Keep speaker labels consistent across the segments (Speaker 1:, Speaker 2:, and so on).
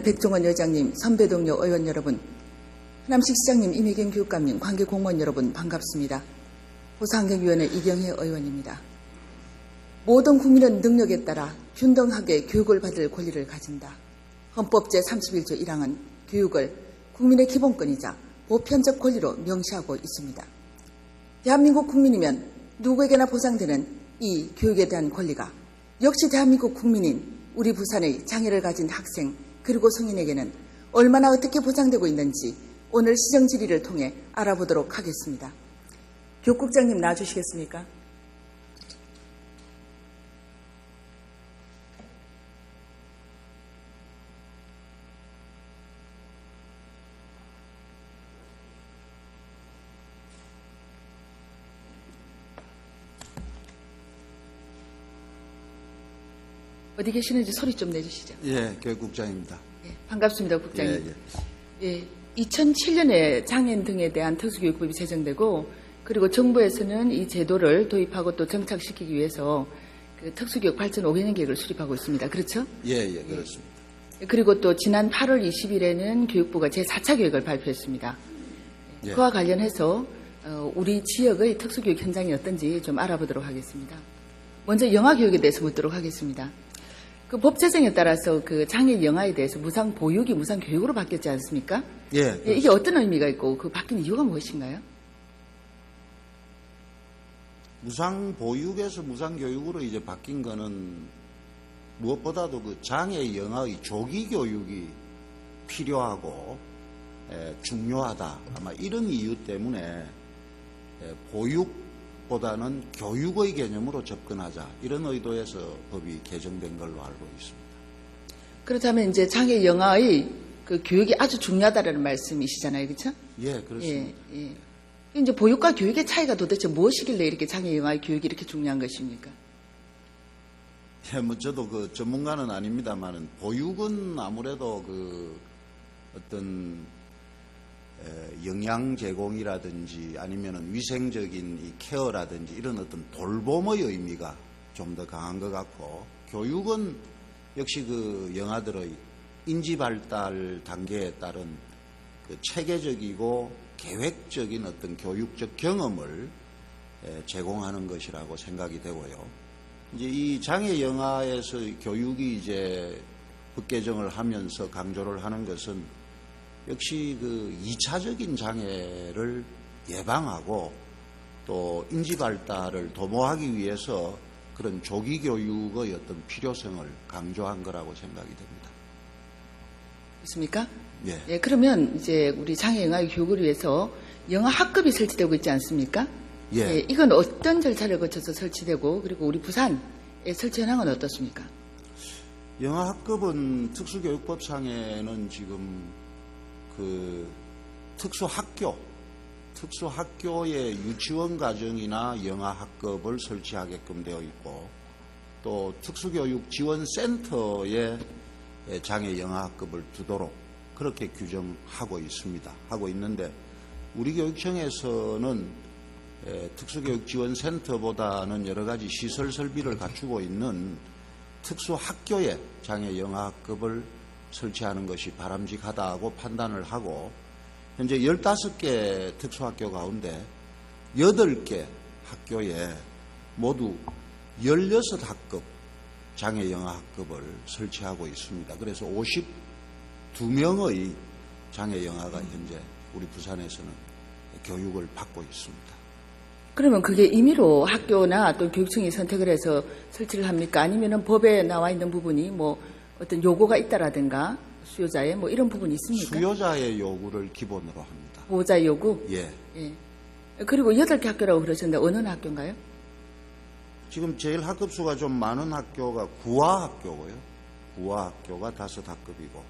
Speaker 1: 위원 백종원 여장님, 선배 동료 의원 여러분, 하남식 시장님, 이미경 교육감님, 관계 공무원 여러분 반갑습니다. 보상환경위원회 이경혜 의원입니다. 모든 국민은 능력에 따라 균등하게 교육을 받을 권리를 가진다. 헌법 제31조 1항은 교육을 국민의 기본권이자 보편적 권리로 명시하고 있습니다. 대한민국 국민이면 누구에게나 보장되는 이 교육에 대한 권리가 역시 대한민국 국민인 우리 부산의 장애를 가진 학생 그리고 성인에게는 얼마나 어떻게 보장되고 있는지 오늘 시정 질의를 통해 알아보도록 하겠습니다. 교육국장님 나와주시겠습니까? 어디 계시는지 소리 좀 내주시죠.
Speaker 2: 예, 교육국장입니다.
Speaker 1: 예, 반갑습니다, 국장님.
Speaker 2: 예,
Speaker 1: 예, 2007년에 장애인 등에 대한 특수교육법이 제정되고 그리고 정부에서는 이 제도를 도입하고 또 정착시키기 위해서 그 특수교육 발전 5개년 계획을 수립하고 있습니다. 그렇죠?
Speaker 2: 예, 그렇습니다.
Speaker 1: 그리고 또 지난 8월 20일에는 교육부가 제4차 계획을 발표했습니다.
Speaker 2: 예.
Speaker 1: 그와 관련해서 우리 지역의 특수교육 현장이 어떤지 좀 알아보도록 하겠습니다. 먼저 영아교육에 대해서 묻도록 하겠습니다. 그 법 제정에 따라서 그 장애 영아에 대해서 무상 보육이 무상 교육으로 바뀌었지 않습니까?
Speaker 2: 예,
Speaker 1: 이게 어떤 의미가 있고 그 바뀐 이유가 무엇인가요?
Speaker 2: 무상 보육에서 무상 교육으로 이제 바뀐 거는 무엇보다도 그 장애 영아의 조기 교육이 필요하고 중요하다. 아마 이런 이유 때문에 보육보다는 교육의 개념으로 접근하자. 이런 의도에서 법이 개정된 걸로 알고 있습니다.
Speaker 1: 그렇다면 이제 장애 영아의 그 교육이 아주 중요하다는 말씀이시잖아요, 그렇죠?
Speaker 2: 예, 그렇습니다.
Speaker 1: 예. 이제 보육과 교육의 차이가 도대체 무엇이길래 이렇게 장애 영아의 교육이 이렇게 중요한 것입니까?
Speaker 2: 예, 뭐 저도 그 전문가는 아닙니다만은 보육은 아무래도 그 어떤 영양 제공이라든지 아니면은 위생적인 이 케어라든지 이런 어떤 돌봄의 의미가 좀 더 강한 것 같고, 교육은 역시 그 영아들의 인지 발달 단계에 따른 그 체계적이고 계획적인 어떤 교육적 경험을 제공하는 것이라고 생각이 되고요. 이제 이 장애 영아에서 교육이 이제 법 개정을 하면서 강조를 하는 것은 역시 그 2차적인 장애를 예방하고 또 인지 발달을 도모하기 위해서 그런 조기 교육의 어떤 필요성을 강조한 거라고 생각이 됩니다.
Speaker 1: 있습니까?
Speaker 2: 예.
Speaker 1: 예, 그러면 이제 우리 장애 영아의 교육을 위해서 영아 학급이 설치되고 있지 않습니까?
Speaker 2: 예.
Speaker 1: 이건 어떤 절차를 거쳐서 설치되고 그리고 우리 부산의 설치 현황은 어떻습니까?
Speaker 2: 영아 학급은 특수교육법상에는 지금 그 특수학교의 유치원 과정이나 영아 학급을 설치하게끔 되어 있고, 또 특수교육 지원센터에 장애 영아 학급을 두도록 그렇게 규정하고 있습니다. 하고 있는데 우리 교육청에서는 특수교육 지원센터보다는 여러 가지 시설 설비를 갖추고 있는 특수학교에 장애 영아 학급을 설치하는 것이 바람직하다고 판단을 하고, 현재 15개 특수학교 가운데 8개 학교에 모두 16학급 장애 영아 학급을 설치하고 있습니다. 그래서 52명의 장애 영아가 현재 우리 부산에서는 교육을 받고 있습니다.
Speaker 1: 그러면 그게 임의로 학교나 또 교육청이 선택을 해서 설치를 합니까? 아니면은 법에 나와 있는 부분이 뭐 어떤 요구가 있다라든가 수요자의 뭐 이런 부분이 있습니까?
Speaker 2: 수요자의 요구를 기본으로 합니다.
Speaker 1: 보호자 요구?
Speaker 2: 예.
Speaker 1: 그리고 8개 학교라고 그러셨는데 어느 학교인가요?
Speaker 2: 지금 제일 학급 수가 좀 많은 학교가 구화학교고요. 구화학교가 5학급이고,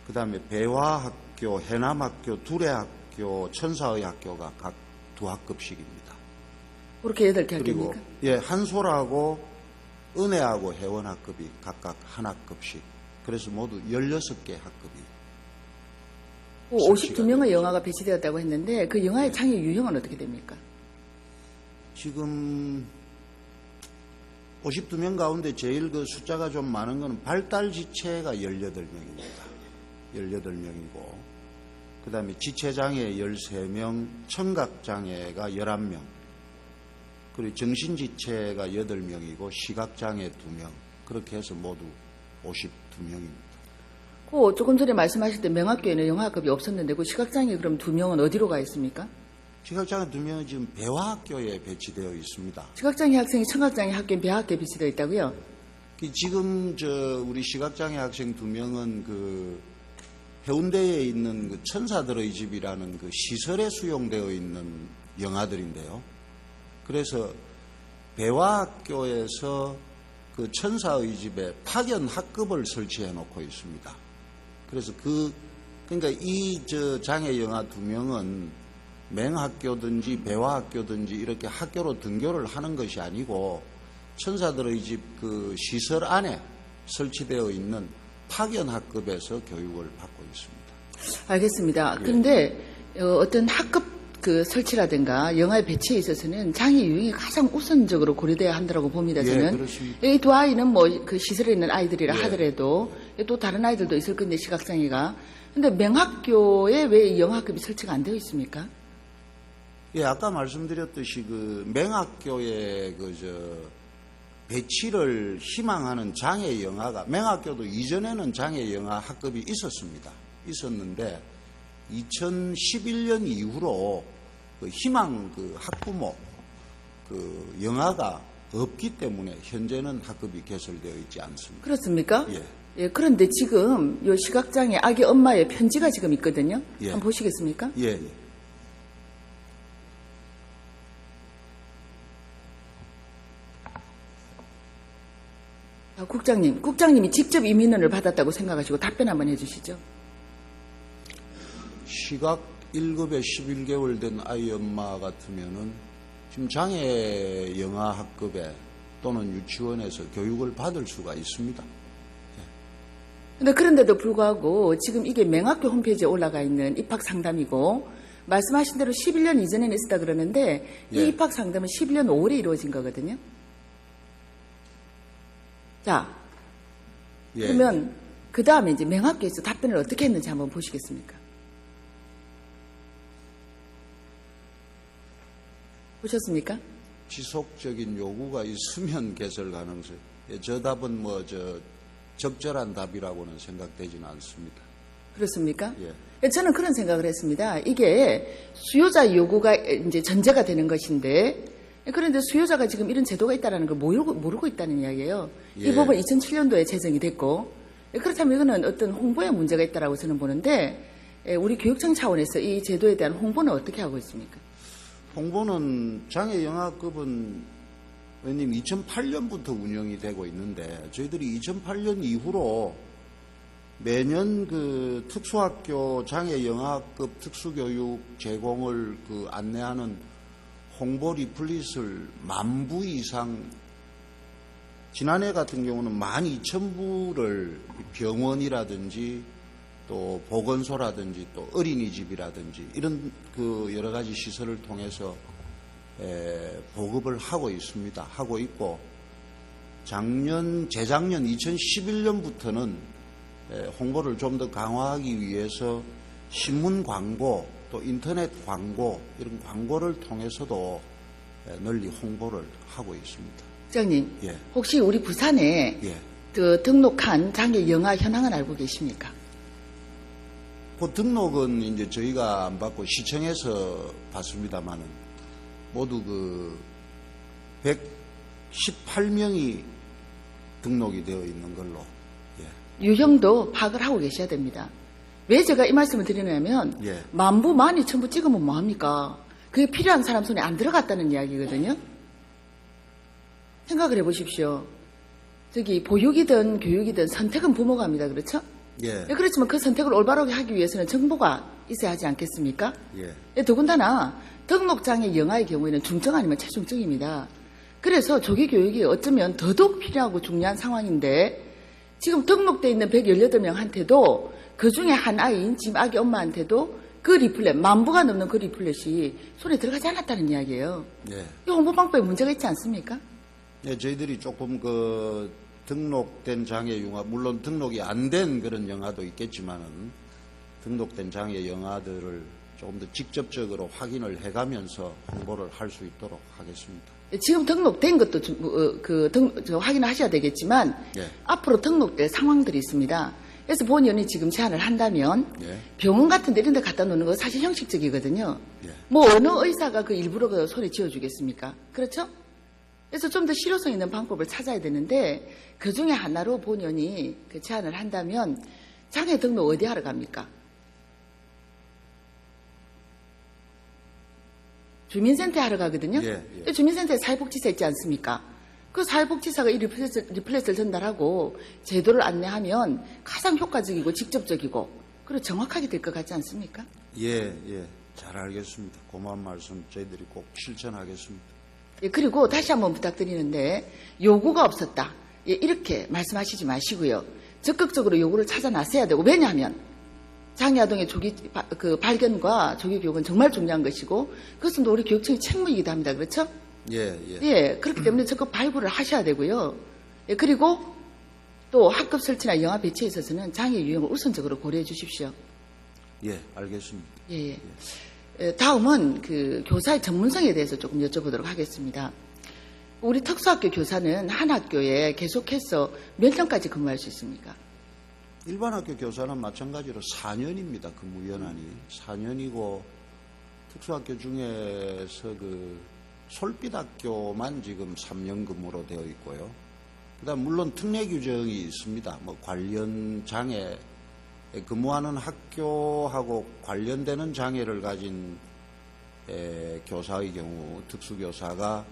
Speaker 2: 그 다음에 배화학교, 해남학교, 두레학교, 천사의학교가 각 2학급씩입니다.
Speaker 1: 그렇게 8개
Speaker 2: 그리고
Speaker 1: 학교입니까?
Speaker 2: 예, 한솔하고 은혜하고 해원학급이 각각 1학급씩. 그래서 모두 16개 학급이.
Speaker 1: 52명의 영아가 배치되었다고 했는데 그 영아의 장애 유형은 어떻게 됩니까?
Speaker 2: 지금 52명 가운데 제일 그 숫자가 좀 많은 것은 발달 지체가 18명입니다. 18명이고, 그 다음에 지체장애 13명, 청각장애가 11명, 그리고 정신지체가 8명이고, 시각장애 2명, 그렇게 해서 모두 52명입니다.
Speaker 1: 조금 전에 말씀하실 때 명학교에는 영어학급이 없었는데 그 시각장애 그럼 2명은 어디로 가 있습니까?
Speaker 2: 시각장애 2명은 지금 배화학교에 배치되어 있습니다.
Speaker 1: 시각장애 학생이 청각장애 학교에 배학교에 배치되어 있다고요?
Speaker 2: 지금 우리 시각장애 학생 2명은 그 해운대에 있는 그 천사들의 집이라는 그 시설에 수용되어 있는 영아들인데요. 그래서 배화학교에서 그 천사의 집에 파견 학급을 설치해 놓고 있습니다. 그래서 그러니까 이 장애 영아 2명은 맹학교든지 배화학교든지 이렇게 학교로 등교를 하는 것이 아니고 천사들의 집 그 시설 안에 설치되어 있는 파견 학급에서 교육을 받고 있습니다.
Speaker 1: 알겠습니다. 그런데 어떤 학급 그 설치라든가 영아의 배치에 있어서는 장애 유형이 가장 우선적으로 고려돼야 한다고 봅니다. 저는.
Speaker 2: 예, 그렇습니다.
Speaker 1: 이 두 아이는 뭐 그 시설에 있는 아이들이라
Speaker 2: 예.
Speaker 1: 하더라도 또 다른 아이들도 있을 건데 시각장애가. 근데 맹학교에 왜 영아학급이 설치가 안 되어 있습니까?
Speaker 2: 예, 아까 말씀드렸듯이 그 맹학교에 배치를 희망하는 장애 영아가 맹학교도 이전에는 장애 영아 학급이 있었는데 2011년 이후로 그 희망 그 학부모 그 영아가 없기 때문에 현재는 학급이 개설되어 있지 않습니다.
Speaker 1: 그렇습니까?
Speaker 2: 예.
Speaker 1: 예, 그런데 지금 요 시각장애 아기 엄마의 편지가 지금 있거든요.
Speaker 2: 예.
Speaker 1: 한번 보시겠습니까?
Speaker 2: 예, 예.
Speaker 1: 국장님이 직접 이 민원을 받았다고 생각하시고 답변 한번 해주시죠.
Speaker 2: 시각 1급에 11개월 된 아이 엄마 같으면은 지금 장애 영아 학급에 또는 유치원에서 교육을 받을 수가 있습니다.
Speaker 1: 그런데도 불구하고 지금 이게 맹학교 홈페이지에 올라가 있는 입학 상담이고 말씀하신 대로 11년 이전에는 있었다 그러는데 이
Speaker 2: 예.
Speaker 1: 입학 상담은 11년 5월에 이루어진 거거든요. 자,
Speaker 2: 예.
Speaker 1: 그러면 그 다음에 이제 맹학교에서 답변을 어떻게 했는지 한번 보시겠습니까? 보셨습니까?
Speaker 2: 지속적인 요구가 있으면 개설 가능성. 예, 저 답은 적절한 답이라고는 생각되지는 않습니다.
Speaker 1: 그렇습니까?
Speaker 2: 예.
Speaker 1: 저는 그런 생각을 했습니다. 이게 수요자 요구가 이제 전제가 되는 것인데, 그런데 수요자가 지금 이런 제도가 있다는 걸 모르고 있다는 이야기예요. 이
Speaker 2: 예.
Speaker 1: 법은 2007년도에 제정이 됐고, 그렇다면 이거는 어떤 홍보에 문제가 있다라고 저는 보는데, 우리 교육청 차원에서 이 제도에 대한 홍보는 어떻게 하고 있습니까?
Speaker 2: 홍보는 장애 영아급은 왜냐면 2008년부터 운영이 되고 있는데 저희들이 2008년 이후로 매년 그 특수학교 장애 영아급 특수교육 제공을 그 안내하는 홍보 리플릿을 10,000부 이상, 지난해 같은 경우는 12,000부를 병원이라든지 또 보건소라든지 또 어린이집이라든지 이런 그 여러 가지 시설을 통해서 보급을 하고 있습니다. 하고 있고 재작년 2011년부터는 홍보를 좀 더 강화하기 위해서 신문 광고 또 인터넷 광고 이런 광고를 통해서도 널리 홍보를 하고 있습니다.
Speaker 1: 국장님,
Speaker 2: 예.
Speaker 1: 혹시 우리 부산에
Speaker 2: 예.
Speaker 1: 그 등록한 장애 영아 현황은 알고 계십니까?
Speaker 2: 그 등록은 이제 저희가 안 받고 시청에서 받습니다만은 모두 그 118명이 등록이 되어 있는 걸로. 예.
Speaker 1: 유형도 파악을 하고 계셔야 됩니다. 왜 제가 이 말씀을 드리냐면
Speaker 2: 예.
Speaker 1: 10,000부, 12,000부 찍으면 뭐합니까? 그게 필요한 사람 손에 안 들어갔다는 이야기거든요. 생각을 해보십시오. 저기 보육이든 교육이든 선택은 부모가 합니다. 그렇죠?
Speaker 2: 예.
Speaker 1: 그렇지만 그 선택을 올바르게 하기 위해서는 정보가 있어야 하지 않겠습니까?
Speaker 2: 예.
Speaker 1: 더군다나 등록장애 영아의 경우에는 중증 아니면 최중증입니다. 그래서 조기 교육이 어쩌면 더더욱 필요하고 중요한 상황인데 지금 등록되어 있는 118명한테도 그 중에 한 아이인 지금 아기 엄마한테도 그 리플렛, 10,000부가 넘는 그 리플렛이 손에 들어가지 않았다는 이야기예요.
Speaker 2: 예.
Speaker 1: 이 홍보 방법에 문제가 있지 않습니까?
Speaker 2: 네, 저희들이 조금 그 등록된 장애 영화, 물론 등록이 안 된 그런 영화도 있겠지만은 등록된 장애 영화들을 조금 더 직접적으로 확인을 해가면서 홍보를 할 수 있도록 하겠습니다.
Speaker 1: 지금 등록된 것도 확인을 하셔야 되겠지만
Speaker 2: 예.
Speaker 1: 앞으로 등록될 상황들이 있습니다. 그래서 본의원이 지금 제안을 한다면
Speaker 2: 예.
Speaker 1: 병원 같은 데 이런 데 갖다 놓는 거 사실 형식적이거든요.
Speaker 2: 예.
Speaker 1: 뭐 어느 의사가 그 일부러 그 손에 쥐어주겠습니까? 그렇죠? 그래서 좀 더 실효성 있는 방법을 찾아야 되는데 그 중에 하나로 본의원이 그 제안을 한다면 장애 등록 어디 하러 갑니까? 주민센터 하러 가거든요.
Speaker 2: 예, 예.
Speaker 1: 주민센터에 사회복지사 있지 않습니까? 그 사회복지사가 이 리플렛을 전달하고 제도를 안내하면 가장 효과적이고 직접적이고 그리고 정확하게 될 것 같지 않습니까?
Speaker 2: 예, 예. 잘 알겠습니다. 고마운 말씀 저희들이 꼭 실천하겠습니다.
Speaker 1: 예, 그리고 다시 한번 부탁드리는데 요구가 없었다. 예, 이렇게 말씀하시지 마시고요. 적극적으로 요구를 찾아 나서야 되고 왜냐하면 장애아동의 발견과 조기 교육은 정말 중요한 것이고 그것은 또 우리 교육청의 책무이기도 합니다. 그렇죠?
Speaker 2: 예, 예.
Speaker 1: 예, 그렇기 때문에 적극 발굴을 하셔야 되고요. 예, 그리고 또 학급 설치나 영화 배치에 있어서는 장애 유형을 우선적으로 고려해 주십시오.
Speaker 2: 예, 알겠습니다.
Speaker 1: 예, 예. 다음은 그 교사의 전문성에 대해서 조금 여쭤보도록 하겠습니다. 우리 특수학교 교사는 한 학교에 계속해서 몇 년까지 근무할 수 있습니까?
Speaker 2: 일반 학교 교사는 마찬가지로 4년입니다. 근무연한이 4년이고 특수학교 중에서 그 솔빛학교만 지금 3년 근무로 되어 있고요. 그다음 물론 특례 규정이 있습니다. 뭐 관련 장애 근무하는 학교하고 관련되는 장애를 가진 교사의 경우 특수교사가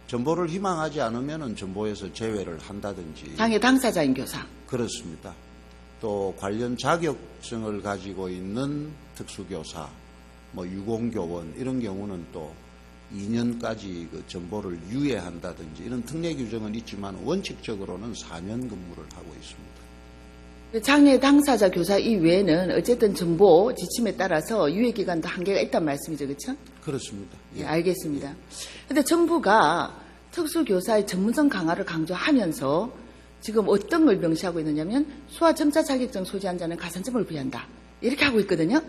Speaker 2: 전보를 희망하지 않으면은 전보에서 제외를 한다든지
Speaker 1: 장애 당사자인 교사.
Speaker 2: 그렇습니다. 또 관련 자격증을 가지고 있는 특수교사, 뭐 유공교원 이런 경우는 또 2년까지 그 전보를 유예한다든지 이런 특례 규정은 있지만 원칙적으로는 4년 근무를 하고 있습니다.
Speaker 1: 장애 당사자 교사 이외에는 어쨌든 정보 지침에 따라서 유예 기간도 한계가 있단 말씀이죠, 그렇죠?
Speaker 2: 그렇습니다.
Speaker 1: 예, 알겠습니다. 그런데 정부가 특수교사의 전문성 강화를 강조하면서 지금 어떤 걸 명시하고 있느냐면 수화 점자 자격증 소지한 자는 가산점을 부여한다. 이렇게 하고 있거든요.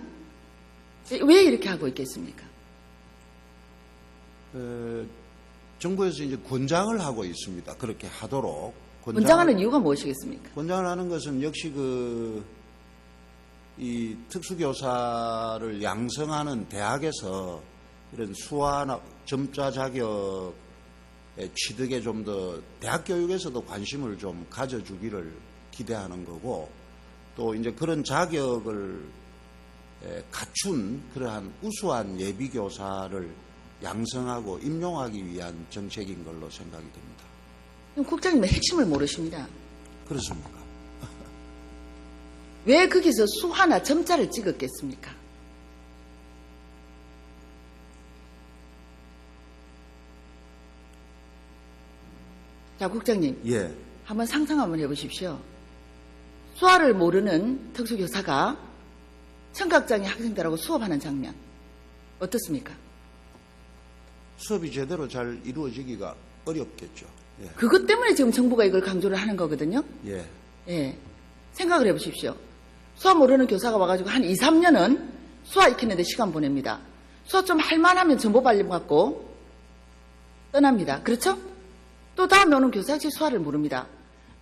Speaker 1: 왜 이렇게 하고 있겠습니까?
Speaker 2: 정부에서 이제 권장을 하고 있습니다. 그렇게 하도록.
Speaker 1: 권장하는 이유가 무엇이겠습니까?
Speaker 2: 권장을 하는 것은 역시 이 특수교사를 양성하는 대학에서 이런 수화나 점자 자격 취득에 좀 더 대학 교육에서도 관심을 좀 가져주기를 기대하는 거고 또 이제 그런 자격을 갖춘 그러한 우수한 예비 교사를 양성하고 임용하기 위한 정책인 걸로 생각이 됩니다.
Speaker 1: 국장님은 핵심을 모르십니다.
Speaker 2: 그렇습니까?
Speaker 1: 왜 거기서 수화나 점자를 찍었겠습니까? 자, 국장님.
Speaker 2: 예.
Speaker 1: 한번 상상 한번 해보십시오. 수화를 모르는 특수교사가 청각장애 학생들하고 수업하는 장면. 어떻습니까?
Speaker 2: 수업이 제대로 잘 이루어지기가 어렵겠죠. 예.
Speaker 1: 그것 때문에 지금 정부가 이걸 강조를 하는 거거든요.
Speaker 2: 예.
Speaker 1: 예. 생각을 해보십시오. 수화 모르는 교사가 와가지고 한 2, 3년은 수화 익히는데 시간 보냅니다. 수화 좀 할만하면 정보 발림 갖고 떠납니다. 그렇죠? 또 다음에 오는 교사 역시 수화를 모릅니다.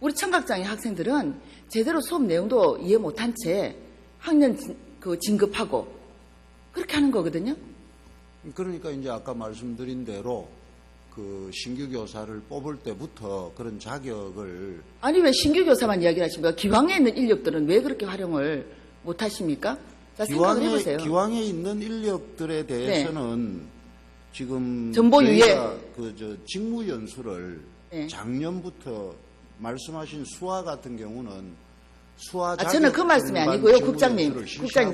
Speaker 1: 우리 청각장애 학생들은 제대로 수업 내용도 이해 못한 채 학년 진급하고 그렇게 하는 거거든요.
Speaker 2: 그러니까 이제 아까 말씀드린 대로 그 신규 교사를 뽑을 때부터 그런 자격을
Speaker 1: 아니 왜 신규 교사만 이야기를 하십니까? 기왕에 있는 인력들은 왜 그렇게 활용을 못 하십니까? 자, 생각을 해보세요.
Speaker 2: 기왕에 있는 인력들에 대해서는 지금
Speaker 1: 정보 유예.
Speaker 2: 저희가 직무 연수를
Speaker 1: 네.
Speaker 2: 작년부터 말씀하신 수화 같은 경우는 수화
Speaker 1: 저는 그 말씀이 아니고요, 국장님.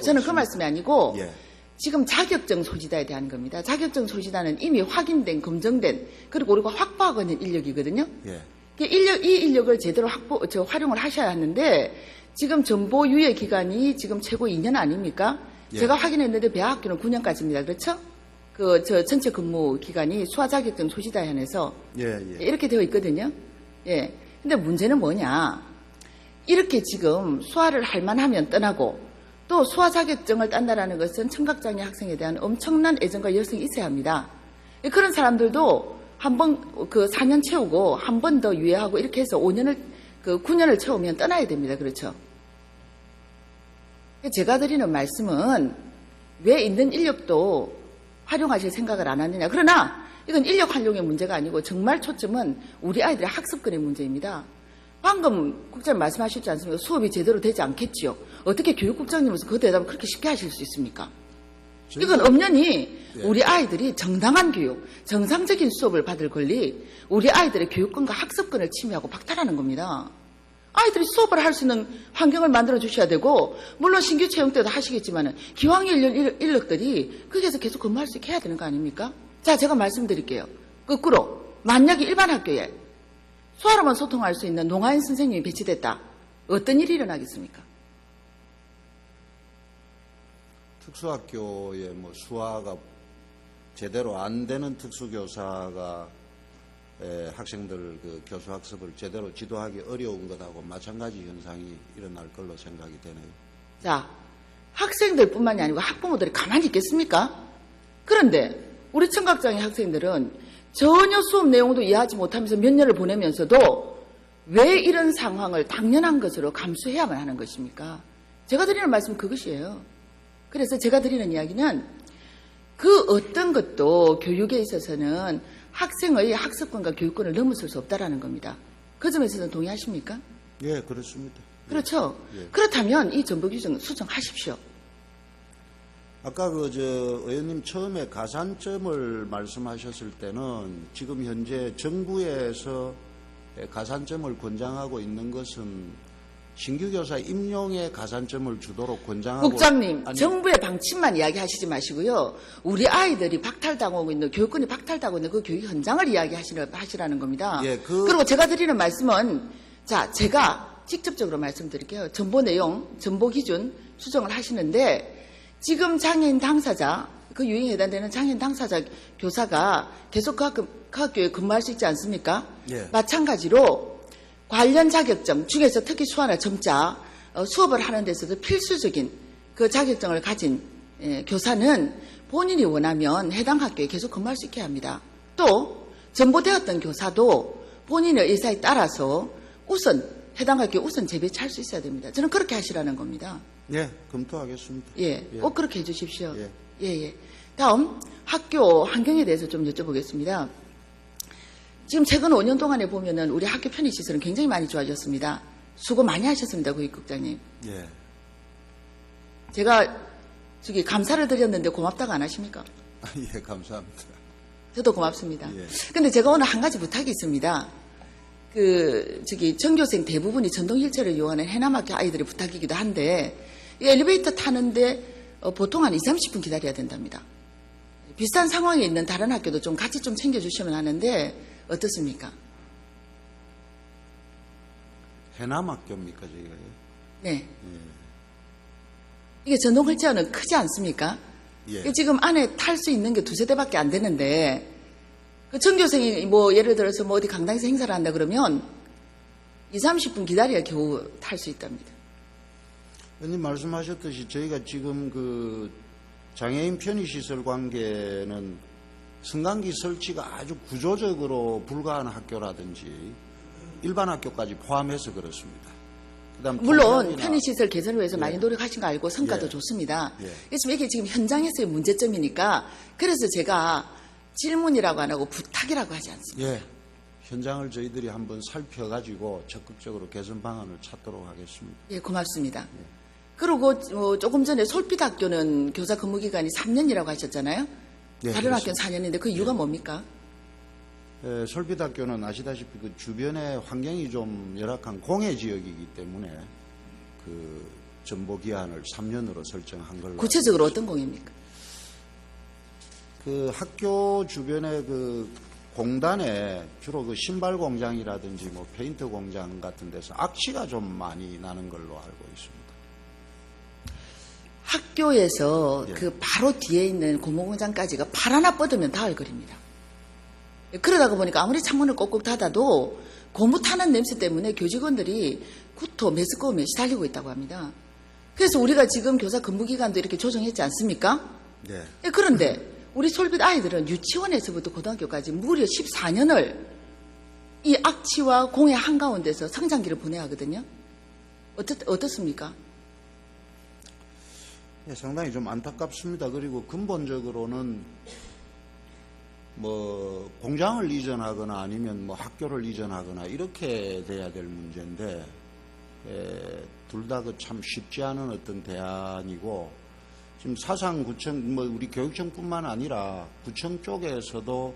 Speaker 1: 저는 그 말씀이 아니고
Speaker 2: 예.
Speaker 1: 지금 자격증 소지자에 대한 겁니다. 자격증 소지자는 이미 확인된, 검증된, 그리고 우리가 확보하고 있는 인력이거든요.
Speaker 2: 예.
Speaker 1: 이 인력을 제대로 활용을 하셔야 하는데 지금 정보 유예 기간이 지금 최고 2년 아닙니까?
Speaker 2: 예.
Speaker 1: 제가 확인했는데 배학교는 9년까지입니다. 그렇죠? 전체 근무 기간이 수화 자격증 소지자에 한해서
Speaker 2: 예.
Speaker 1: 이렇게 되어 있거든요. 예. 근데 문제는 뭐냐? 이렇게 지금 수화를 할 만하면 떠나고 또 수화 자격증을 딴다라는 것은 청각장애 학생에 대한 엄청난 애정과 열성이 있어야 합니다. 그런 사람들도 한번 4년 채우고 한 번 더 유예하고 이렇게 해서 9년을 채우면 떠나야 됩니다. 그렇죠? 제가 드리는 말씀은 왜 있는 인력도 활용하실 생각을 안 하느냐. 그러나 이건 인력 활용의 문제가 아니고 정말 초점은 우리 아이들의 학습권의 문제입니다. 방금 국장님 말씀하셨지 않습니까? 수업이 제대로 되지 않겠지요. 어떻게 교육국장님으로서 그 대답을 그렇게 쉽게 하실 수 있습니까? 이건 엄연히 우리 아이들이 정당한 교육, 정상적인 수업을 받을 권리, 우리 아이들의 교육권과 학습권을 침해하고 박탈하는 겁니다. 아이들이 수업을 할 수 있는 환경을 만들어 주셔야 되고, 물론 신규 채용 때도 하시겠지만 기왕의 인력들이 거기에서 계속 근무할 수 있게 해야 되는 거 아닙니까? 자, 제가 말씀드릴게요. 거꾸로 만약에 일반 학교에 수화로만 소통할 수 있는 농아인 선생님이 배치됐다. 어떤 일이 일어나겠습니까?
Speaker 2: 특수학교에 수화가 제대로 안 되는 특수교사가 학생들 교수 학습을 제대로 지도하기 어려운 것하고 마찬가지 현상이 일어날 걸로 생각이 되네요.
Speaker 1: 자, 학생들뿐만이 아니고 학부모들이 가만히 있겠습니까? 그런데 우리 청각장애 학생들은 전혀 수업 내용도 이해하지 못하면서 몇 년을 보내면서도 왜 이런 상황을 당연한 것으로 감수해야만 하는 것입니까? 제가 드리는 말씀은 그것이에요. 그래서 제가 드리는 이야기는 그 어떤 것도 교육에 있어서는 학생의 학습권과 교육권을 넘어설 수 없다라는 겁니다. 그 점에 있어서는 동의하십니까?
Speaker 2: 예, 그렇습니다.
Speaker 1: 그렇죠.
Speaker 2: 예.
Speaker 1: 그렇다면 이 정보 규정 수정하십시오.
Speaker 2: 아까 의원님 처음에 가산점을 말씀하셨을 때는 지금 현재 정부에서 가산점을 권장하고 있는 것은 신규 교사 임용에 가산점을 주도록 권장하고.
Speaker 1: 국장님, 정부의 방침만 이야기하시지 마시고요. 우리 아이들이 박탈당하고 있는, 교육권이 박탈당하고 있는 그 교육 현장을 이야기하시라는 겁니다.
Speaker 2: 예,
Speaker 1: 그리고 제가 드리는 말씀은, 자, 제가 직접적으로 말씀드릴게요. 정보 내용, 정보 기준 수정을 하시는데, 지금 장애인 당사자, 그 유형에 해당되는 장애인 당사자 교사가 계속 그 학교에 근무할 수 있지 않습니까?
Speaker 2: 예.
Speaker 1: 마찬가지로 관련 자격증 중에서 특히 수화나 점자 수업을 하는 데서도 필수적인 그 자격증을 가진 교사는 본인이 원하면 해당 학교에 계속 근무할 수 있게 합니다. 또 전보되었던 교사도 본인의 의사에 따라서 해당 학교에 우선 재배치할 수 있어야 됩니다. 저는 그렇게 하시라는 겁니다.
Speaker 2: 예, 검토하겠습니다.
Speaker 1: 예, 꼭 그렇게 해주십시오.
Speaker 2: 예.
Speaker 1: 예. 다음 학교 환경에 대해서 좀 여쭤보겠습니다. 지금 최근 5년 동안에 보면은 우리 학교 편의시설은 굉장히 많이 좋아졌습니다. 수고 많이 하셨습니다, 구입국장님.
Speaker 2: 예.
Speaker 1: 제가 감사를 드렸는데 고맙다고 안 하십니까?
Speaker 2: 예, 감사합니다.
Speaker 1: 저도 고맙습니다.
Speaker 2: 예.
Speaker 1: 근데 제가 오늘 한 가지 부탁이 있습니다. 전교생 대부분이 전동 휠체어를 이용하는 해남학교 아이들의 부탁이기도 한데, 이 엘리베이터 타는데 보통 한 20-30분 기다려야 된답니다. 비슷한 상황에 있는 다른 학교도 좀 같이 좀 챙겨주시면 하는데, 어떻습니까?
Speaker 2: 해남학교입니까, 저희가?
Speaker 1: 네. 이게 전동 휠체어는 크지 않습니까?
Speaker 2: 예.
Speaker 1: 지금 안에 탈 수 있는 게 2-3대밖에 안 되는데, 그 전교생이 예를 들어서 어디 강당에서 행사를 한다 그러면 20-30분 기다려야 겨우 탈 수 있답니다.
Speaker 2: 의원님 말씀하셨듯이 저희가 지금 장애인 편의시설 관계는 승강기 설치가 아주 구조적으로 불가한 학교라든지 일반 학교까지 포함해서 그렇습니다. 그다음
Speaker 1: 물론 편의시설 개선을 위해서 많이 노력하신 거 알고 성과도
Speaker 2: 예.
Speaker 1: 좋습니다.
Speaker 2: 예.
Speaker 1: 그래서 이게 지금 현장에서의 문제점이니까 그래서 제가 질문이라고 안 하고 부탁이라고 하지 않습니다.
Speaker 2: 예, 현장을 저희들이 한번 살펴가지고 적극적으로 개선 방안을 찾도록 하겠습니다.
Speaker 1: 예, 고맙습니다. 그리고 조금 전에 솔빛학교는 교사 근무 기간이 3년이라고 하셨잖아요.
Speaker 2: 예,
Speaker 1: 다른 학교는
Speaker 2: 그렇습니다.
Speaker 1: 4년인데 그 이유가 뭡니까?
Speaker 2: 솔빛학교는 아시다시피 그 주변에 환경이 좀 열악한 공해 지역이기 때문에 그 전보 기한을 3년으로 설정한 걸로.
Speaker 1: 구체적으로 어떤 공입니까?
Speaker 2: 그 학교 주변에 그 공단에 주로 그 신발 공장이라든지 페인트 공장 같은 데서 악취가 좀 많이 나는 걸로 알고 있습니다.
Speaker 1: 학교에서
Speaker 2: 예.
Speaker 1: 그 바로 뒤에 있는 고무공장까지가 발 하나 뻗으면 닿을 거리입니다. 그러다가 보니까 아무리 창문을 꼭꼭 닫아도 고무 타는 냄새 때문에 교직원들이 구토, 메스꺼움에 시달리고 있다고 합니다. 그래서 우리가 지금 교사 근무기간도 이렇게 조정했지 않습니까?
Speaker 2: 네.
Speaker 1: 그런데 우리 솔빛 아이들은 유치원에서부터 고등학교까지 무려 14년을 이 악취와 공해 한가운데서 성장기를 보내야 하거든요. 어떻습니까?
Speaker 2: 예, 상당히 좀 안타깝습니다. 그리고 근본적으로는 뭐 공장을 이전하거나 아니면 뭐 학교를 이전하거나 이렇게 돼야 될 문제인데 둘 다 그 참 쉽지 않은 어떤 대안이고 지금 사상구청 뭐 우리 교육청뿐만 아니라 구청 쪽에서도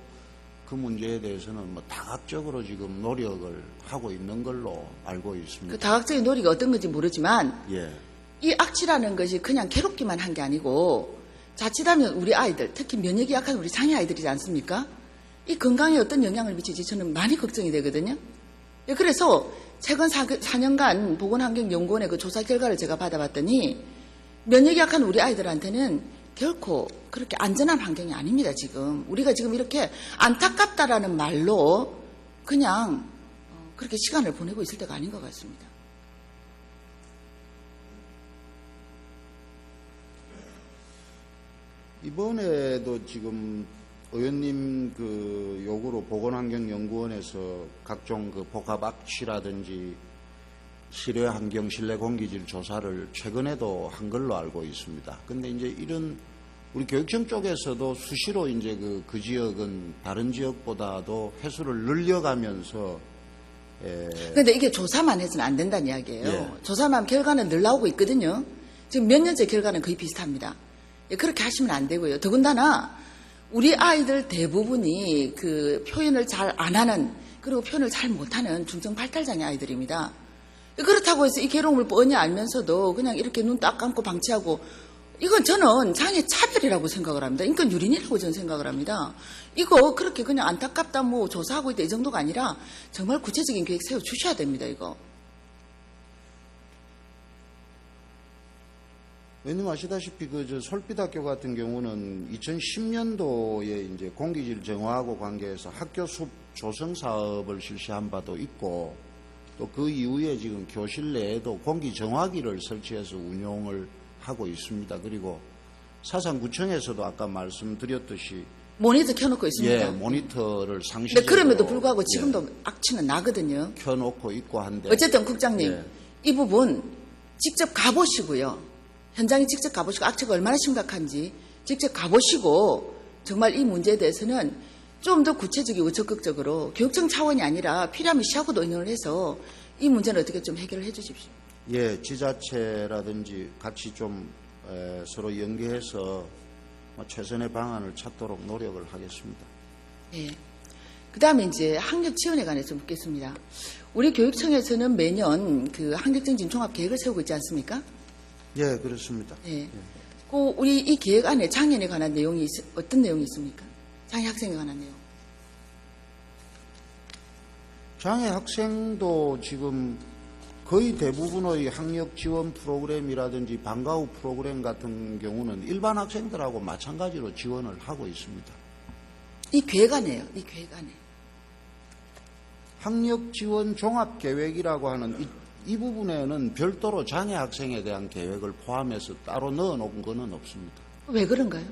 Speaker 2: 그 문제에 대해서는 뭐 다각적으로 지금 노력을 하고 있는 걸로 알고 있습니다.
Speaker 1: 그 다각적인 노력이 어떤 건지 모르지만
Speaker 2: 예.
Speaker 1: 이 악취라는 것이 그냥 괴롭기만 한 게 아니고 자칫하면 우리 아이들, 특히 면역이 약한 우리 장애 아이들이지 않습니까? 이 건강에 어떤 영향을 미칠지 저는 많이 걱정이 되거든요. 그래서 최근 4년간 보건환경연구원의 그 조사 결과를 제가 받아봤더니 면역이 약한 우리 아이들한테는 결코 그렇게 안전한 환경이 아닙니다, 지금. 우리가 지금 이렇게 안타깝다라는 말로 그냥 그렇게 시간을 보내고 있을 때가 아닌 것 같습니다.
Speaker 2: 이번에도 지금 의원님 그 요구로 보건환경연구원에서 각종 그 복합악취라든지 실외 환경, 실내 공기질 조사를 최근에도 한 걸로 알고 있습니다. 근데 이제 이런 우리 교육청 쪽에서도 수시로 이제 그 지역은 다른 지역보다도 횟수를 늘려가면서
Speaker 1: 근데 이게 조사만 해서는 안 된다는 이야기예요.
Speaker 2: 예.
Speaker 1: 조사만 하면 결과는 늘 나오고 있거든요. 지금 몇 년째 결과는 거의 비슷합니다. 그렇게 하시면 안 되고요. 더군다나 우리 아이들 대부분이 그 표현을 잘 안 하는 그리고 표현을 잘 못하는 중증 발달장애 아이들입니다. 그렇다고 해서 이 괴로움을 뻔히 알면서도 그냥 이렇게 눈 딱 감고 방치하고 이건 저는 장애 차별이라고 생각을 합니다. 인권 유린이라고 저는 생각을 합니다. 이거 그렇게 그냥 안타깝다 뭐 조사하고 있다 이 정도가 아니라 정말 구체적인 계획 세워주셔야 됩니다. 이거.
Speaker 2: 의원님 아시다시피 저 솔빛학교 같은 경우는 2010년도에 이제 공기질 정화하고 관계해서 학교 숲 조성 사업을 실시한 바도 있고 또 그 이후에 지금 교실 내에도 공기 정화기를 설치해서 운용을 하고 있습니다. 그리고 사상구청에서도 아까 말씀드렸듯이
Speaker 1: 모니터 켜놓고 있습니다.
Speaker 2: 예, 모니터를 상시적으로
Speaker 1: 근데 그럼에도 불구하고 지금도 악취는 나거든요.
Speaker 2: 켜놓고 있고 한데
Speaker 1: 어쨌든 국장님
Speaker 2: 예.
Speaker 1: 이 부분 직접 가보시고요. 현장에 직접 가보시고 악취가 얼마나 심각한지 직접 가보시고 정말 이 문제에 대해서는 좀 더 구체적이고 적극적으로 교육청 차원이 아니라 필요하면 시하고도 의논을 해서 이 문제는 어떻게 좀 해결을 해 주십시오.
Speaker 2: 예, 지자체라든지 같이 좀 서로 연계해서 최선의 방안을 찾도록 노력을 하겠습니다.
Speaker 1: 예. 그 다음에 이제 학력 지원에 관해서 묻겠습니다. 우리 교육청에서는 매년 그 학력증진 종합 계획을 세우고 있지 않습니까?
Speaker 2: 예, 그렇습니다.
Speaker 1: 예. 그 우리 이 계획 안에 장애인에 관한 내용이 어떤 내용이 있습니까? 장애 학생에 관한 내용.
Speaker 2: 장애 학생도 지금 거의 대부분의 학력 지원 프로그램이라든지 방과 후 프로그램 같은 경우는 일반 학생들하고 마찬가지로 지원을 하고 있습니다.
Speaker 1: 이 계획 안에요. 이 계획 안에.
Speaker 2: 학력 지원 종합 계획이라고 하는 이 부분에는 별도로 장애 학생에 대한 계획을 포함해서 따로 넣어 놓은 것은 없습니다.
Speaker 1: 왜 그런가요?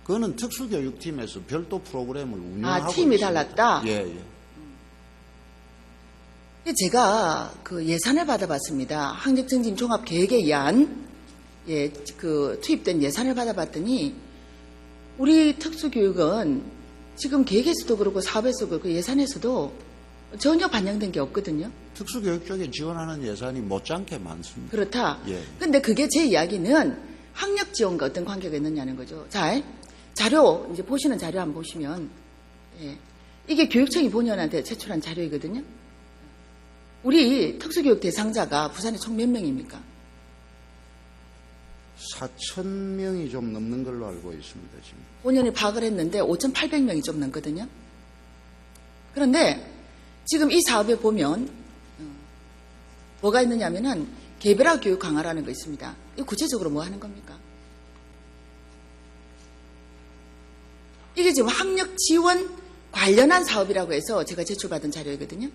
Speaker 2: 그거는 특수교육팀에서 별도 프로그램을 운영하고
Speaker 1: 팀이
Speaker 2: 있습니다.
Speaker 1: 달랐다?
Speaker 2: 예.
Speaker 1: 제가 그 예산을 받아봤습니다. 학력증진 종합 계획에 의한 그 투입된 예산을 받아봤더니 우리 특수교육은 지금 계획에서도 그렇고 사업에서도 그렇고 예산에서도 전혀 반영된 게 없거든요.
Speaker 2: 특수교육 쪽에 지원하는 예산이 못지않게 많습니다.
Speaker 1: 그렇다.
Speaker 2: 예.
Speaker 1: 근데 그게 제 이야기는 학력 지원과 어떤 관계가 있느냐는 거죠. 자, 자료 이제 보시는 자료 한번 보시면 이게 교육청이 본의원한테 제출한 자료이거든요. 우리 특수교육 대상자가 부산에 총 몇 명입니까?
Speaker 2: 4,000명이 좀 넘는 걸로 알고 있습니다. 지금.
Speaker 1: 본연이 파악을 했는데 5,800명이 좀 넘거든요. 그런데 지금 이 사업에 보면 뭐가 있느냐면은 개별화 교육 강화라는 거 있습니다. 이거 구체적으로 뭐 하는 겁니까? 이게 지금 학력 지원 관련한 사업이라고 해서 제가 제출받은 자료이거든요.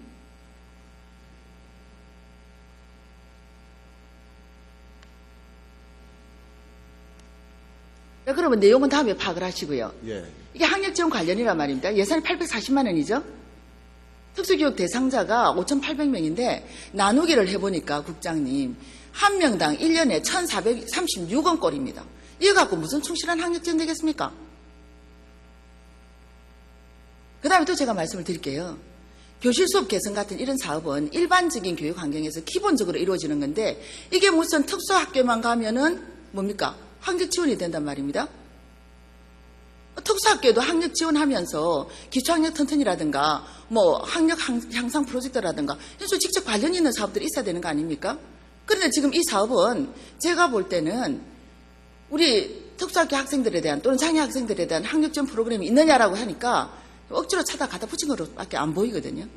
Speaker 1: 그러면 내용은 다음에 파악을 하시고요.
Speaker 2: 예.
Speaker 1: 이게 학력 지원 관련이란 말입니다. 예산이 840만 원이죠. 특수교육 대상자가 5,800명인데 나누기를 해보니까 국장님 한 명당 1년에 1,436원 꼴입니다. 이거 갖고 무슨 충실한 학력 지원 되겠습니까? 그 다음에 또 제가 말씀을 드릴게요. 교실 수업 개선 같은 이런 사업은 일반적인 교육 환경에서 기본적으로 이루어지는 건데 이게 무슨 특수학교만 가면은 뭡니까? 학력 지원이 된단 말입니다. 특수학교에도 학력 지원하면서 기초학력 튼튼이라든가 뭐 학력 향상 프로젝트라든가 이런 식으로 직접 관련 있는 사업들이 있어야 되는 거 아닙니까? 그런데 지금 이 사업은 제가 볼 때는 우리 특수학교 학생들에 대한 또는 장애 학생들에 대한 학력 지원 프로그램이 있느냐라고 하니까 억지로 차다 갖다 붙인 거로밖에 안 보이거든요.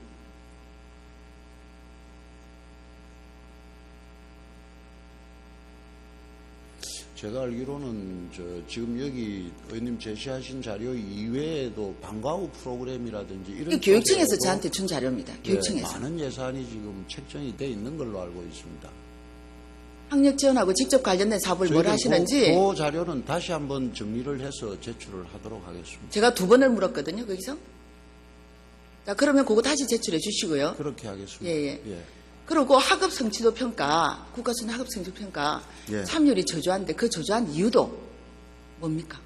Speaker 2: 제가 알기로는 지금 여기 의원님 제시하신 자료 이외에도 방과 후 프로그램이라든지 이런
Speaker 1: 교육청에서
Speaker 2: 쪽에도
Speaker 1: 저한테 준 자료입니다. 교육청에서.
Speaker 2: 많은 예산이 지금 책정이 돼 있는 걸로 알고 있습니다.
Speaker 1: 학력 지원하고 직접 관련된 사업을 뭘 하시는지
Speaker 2: 그 자료는 다시 한번 정리를 해서 제출을 하도록 하겠습니다.
Speaker 1: 제가 2번을 물었거든요. 거기서. 자, 그러면 그거 다시 제출해 주시고요.
Speaker 2: 그렇게 하겠습니다.
Speaker 1: 예. 그리고 학업 성취도 평가, 국가수준 학업 성취도 평가
Speaker 2: 예.
Speaker 1: 참여율이 저조한데 그 저조한 이유도 뭡니까?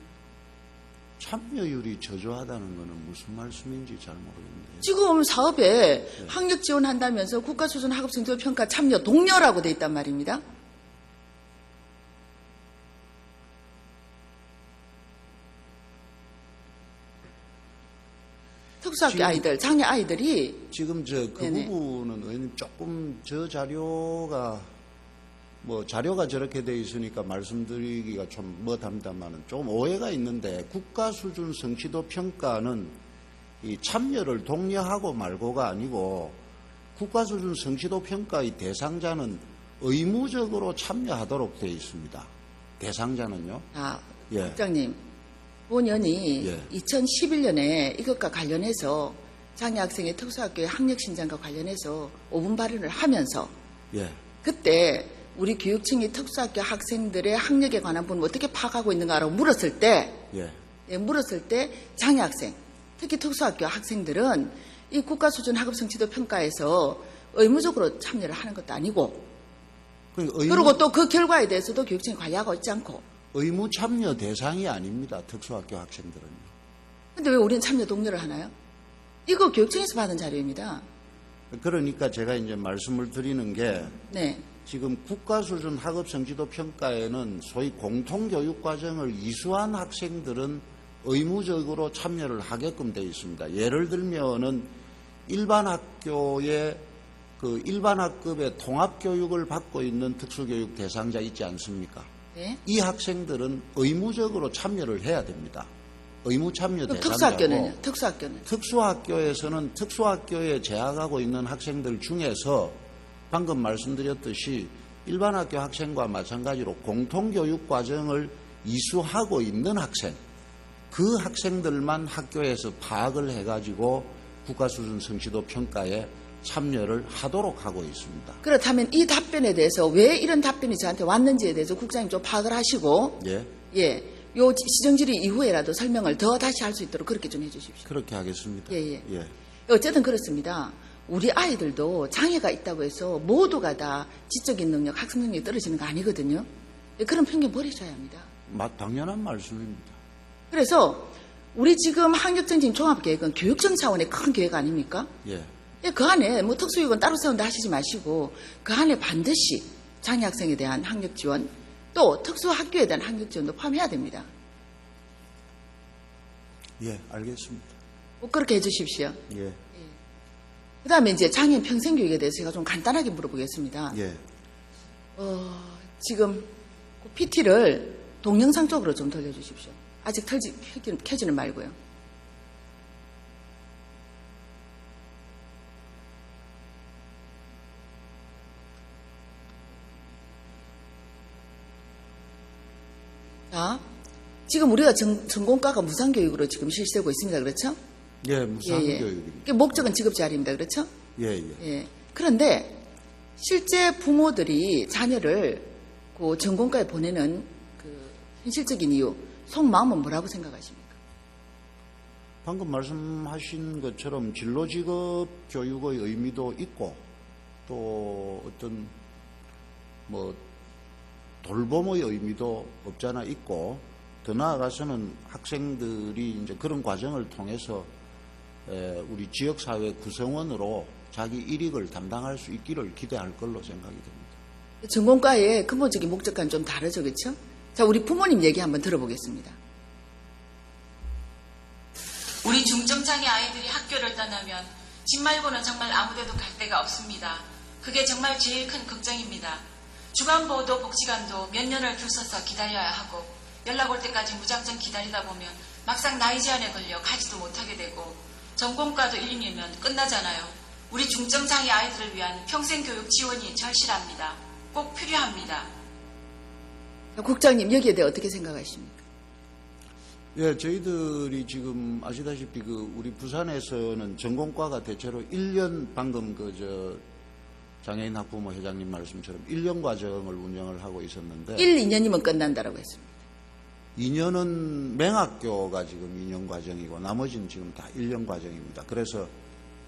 Speaker 2: 참여율이 저조하다는 것은 무슨 말씀인지 잘 모르겠는데.
Speaker 1: 지금 사업에 학력 지원한다면서 국가수준 학업 성취도 평가 참여 동료라고 돼 있단 말입니다. 특수학교 아이들, 장애 아이들이
Speaker 2: 지금 그
Speaker 1: 네네.
Speaker 2: 부분은 의원님 조금 저 자료가 자료가 저렇게 돼 있으니까 말씀드리기가 좀 뭐답니다만은 좀 오해가 있는데 국가 수준 성취도 평가는 이 참여를 독려하고 말고가 아니고 국가 수준 성취도 평가의 대상자는 의무적으로 참여하도록 되어 있습니다. 대상자는요. 예.
Speaker 1: 국장님, 본연이
Speaker 2: 예.
Speaker 1: 2011년에 이것과 관련해서 장애 학생의 특수학교의 학력 신장과 관련해서 5분 발언을 하면서
Speaker 2: 예.
Speaker 1: 그때 우리 교육청이 특수학교 학생들의 학력에 관한 부분을 어떻게 파악하고 있는가라고 물었을 때 장애 학생, 특히 특수학교 학생들은 이 국가 수준 학업 성취도 평가에서 의무적으로 참여를 하는 것도 아니고 그리고 또 그 결과에 대해서도 교육청이 관리하고 있지 않고
Speaker 2: 의무 참여 대상이 아닙니다. 특수학교 학생들은요.
Speaker 1: 근데 왜 우리는 참여 독려를 하나요? 이거 교육청에서 받은 자료입니다.
Speaker 2: 그러니까 제가 이제 말씀을 드리는 게
Speaker 1: 네.
Speaker 2: 지금 국가 수준 학업 성취도 평가에는 소위 공통교육 과정을 이수한 학생들은 의무적으로 참여를 하게끔 되어 있습니다. 예를 들면은 일반 학교의 그 일반 학급의 통합교육을 받고 있는 특수교육 대상자 있지 않습니까?
Speaker 1: 네.
Speaker 2: 이 학생들은 의무적으로 참여를 해야 됩니다. 의무 참여
Speaker 1: 그럼
Speaker 2: 대상자고
Speaker 1: 특수학교는요? 특수학교는?
Speaker 2: 특수학교에서는 특수학교에 재학하고 있는 학생들 중에서 방금 말씀드렸듯이 일반 학교 학생과 마찬가지로 공통교육 과정을 이수하고 있는 학생, 그 학생들만 학교에서 파악을 해가지고 국가수준 성취도 평가에 참여를 하도록 하고 있습니다.
Speaker 1: 그렇다면 이 답변에 대해서 왜 이런 답변이 저한테 왔는지에 대해서 국장님 좀 파악을 하시고
Speaker 2: 예,
Speaker 1: 요 시정질의 이후에라도 설명을 더 다시 할 수 있도록 그렇게 좀 해주십시오.
Speaker 2: 그렇게 하겠습니다.
Speaker 1: 예. 어쨌든 그렇습니다. 우리 아이들도 장애가 있다고 해서 모두가 다 지적인 능력, 학습 능력이 떨어지는 거 아니거든요. 그런 편견 버리셔야 합니다.
Speaker 2: 당연한 말씀입니다.
Speaker 1: 그래서 우리 지금 학력증진 종합계획은 교육청 차원의 큰 계획 아닙니까?
Speaker 2: 예.
Speaker 1: 그 안에 뭐 특수교육은 따로 세운다 하시지 마시고 그 안에 반드시 장애 학생에 대한 학력 지원 또 특수학교에 대한 학력 지원도 포함해야 됩니다.
Speaker 2: 예, 알겠습니다.
Speaker 1: 꼭 그렇게 해주십시오.
Speaker 2: 예.
Speaker 1: 그 다음에 이제 장애인 평생교육에 대해서 제가 좀 간단하게 물어보겠습니다.
Speaker 2: 예.
Speaker 1: 지금 PT를 동영상 쪽으로 좀 돌려주십시오. 아직 켜지는 말고요. 지금 우리가 전공과가 무상교육으로 지금 실시되고 있습니다. 그렇죠?
Speaker 2: 예, 무상교육입니다.
Speaker 1: 그 목적은 직업자리입니다. 그렇죠?
Speaker 2: 예.
Speaker 1: 예. 그런데 실제 부모들이 자녀를 그 전공과에 보내는 그 현실적인 이유, 속마음은 뭐라고 생각하십니까?
Speaker 2: 방금 말씀하신 것처럼 진로직업 교육의 의미도 있고 또 어떤 뭐 돌봄의 의미도 없잖아 있고 더 나아가서는 학생들이 이제 그런 과정을 통해서 우리 지역사회 구성원으로 자기 일익을 담당할 수 있기를 기대할 걸로 생각이 됩니다.
Speaker 1: 전공과의 근본적인 목적과는 좀 다르죠. 그렇죠? 자, 우리 부모님 얘기 한번 들어보겠습니다.
Speaker 3: 우리 중증장애 아이들이 학교를 떠나면 집 말고는 정말 아무데도 갈 데가 없습니다. 그게 정말 제일 큰 걱정입니다. 주간보호도 복지관도 몇 년을 줄 서서 기다려야 하고 연락 올 때까지 무작정 기다리다 보면 막상 나이 제한에 걸려 가지도 못하게 되고 전공과도 1, 2년이면 끝나잖아요. 우리 중증장애 아이들을 위한 평생교육 지원이 절실합니다. 꼭 필요합니다.
Speaker 1: 국장님 여기에 대해 어떻게 생각하십니까?
Speaker 2: 예, 저희들이 지금 아시다시피 우리 부산에서는 전공과가 대체로 1년 방금 장애인 학부모 회장님 말씀처럼 1년 과정을 운영을 하고 있었는데
Speaker 1: 1, 2년이면 끝난다라고 했습니다.
Speaker 2: 2년은 맹학교가 지금 2년 과정이고 나머지는 지금 다 1년 과정입니다. 그래서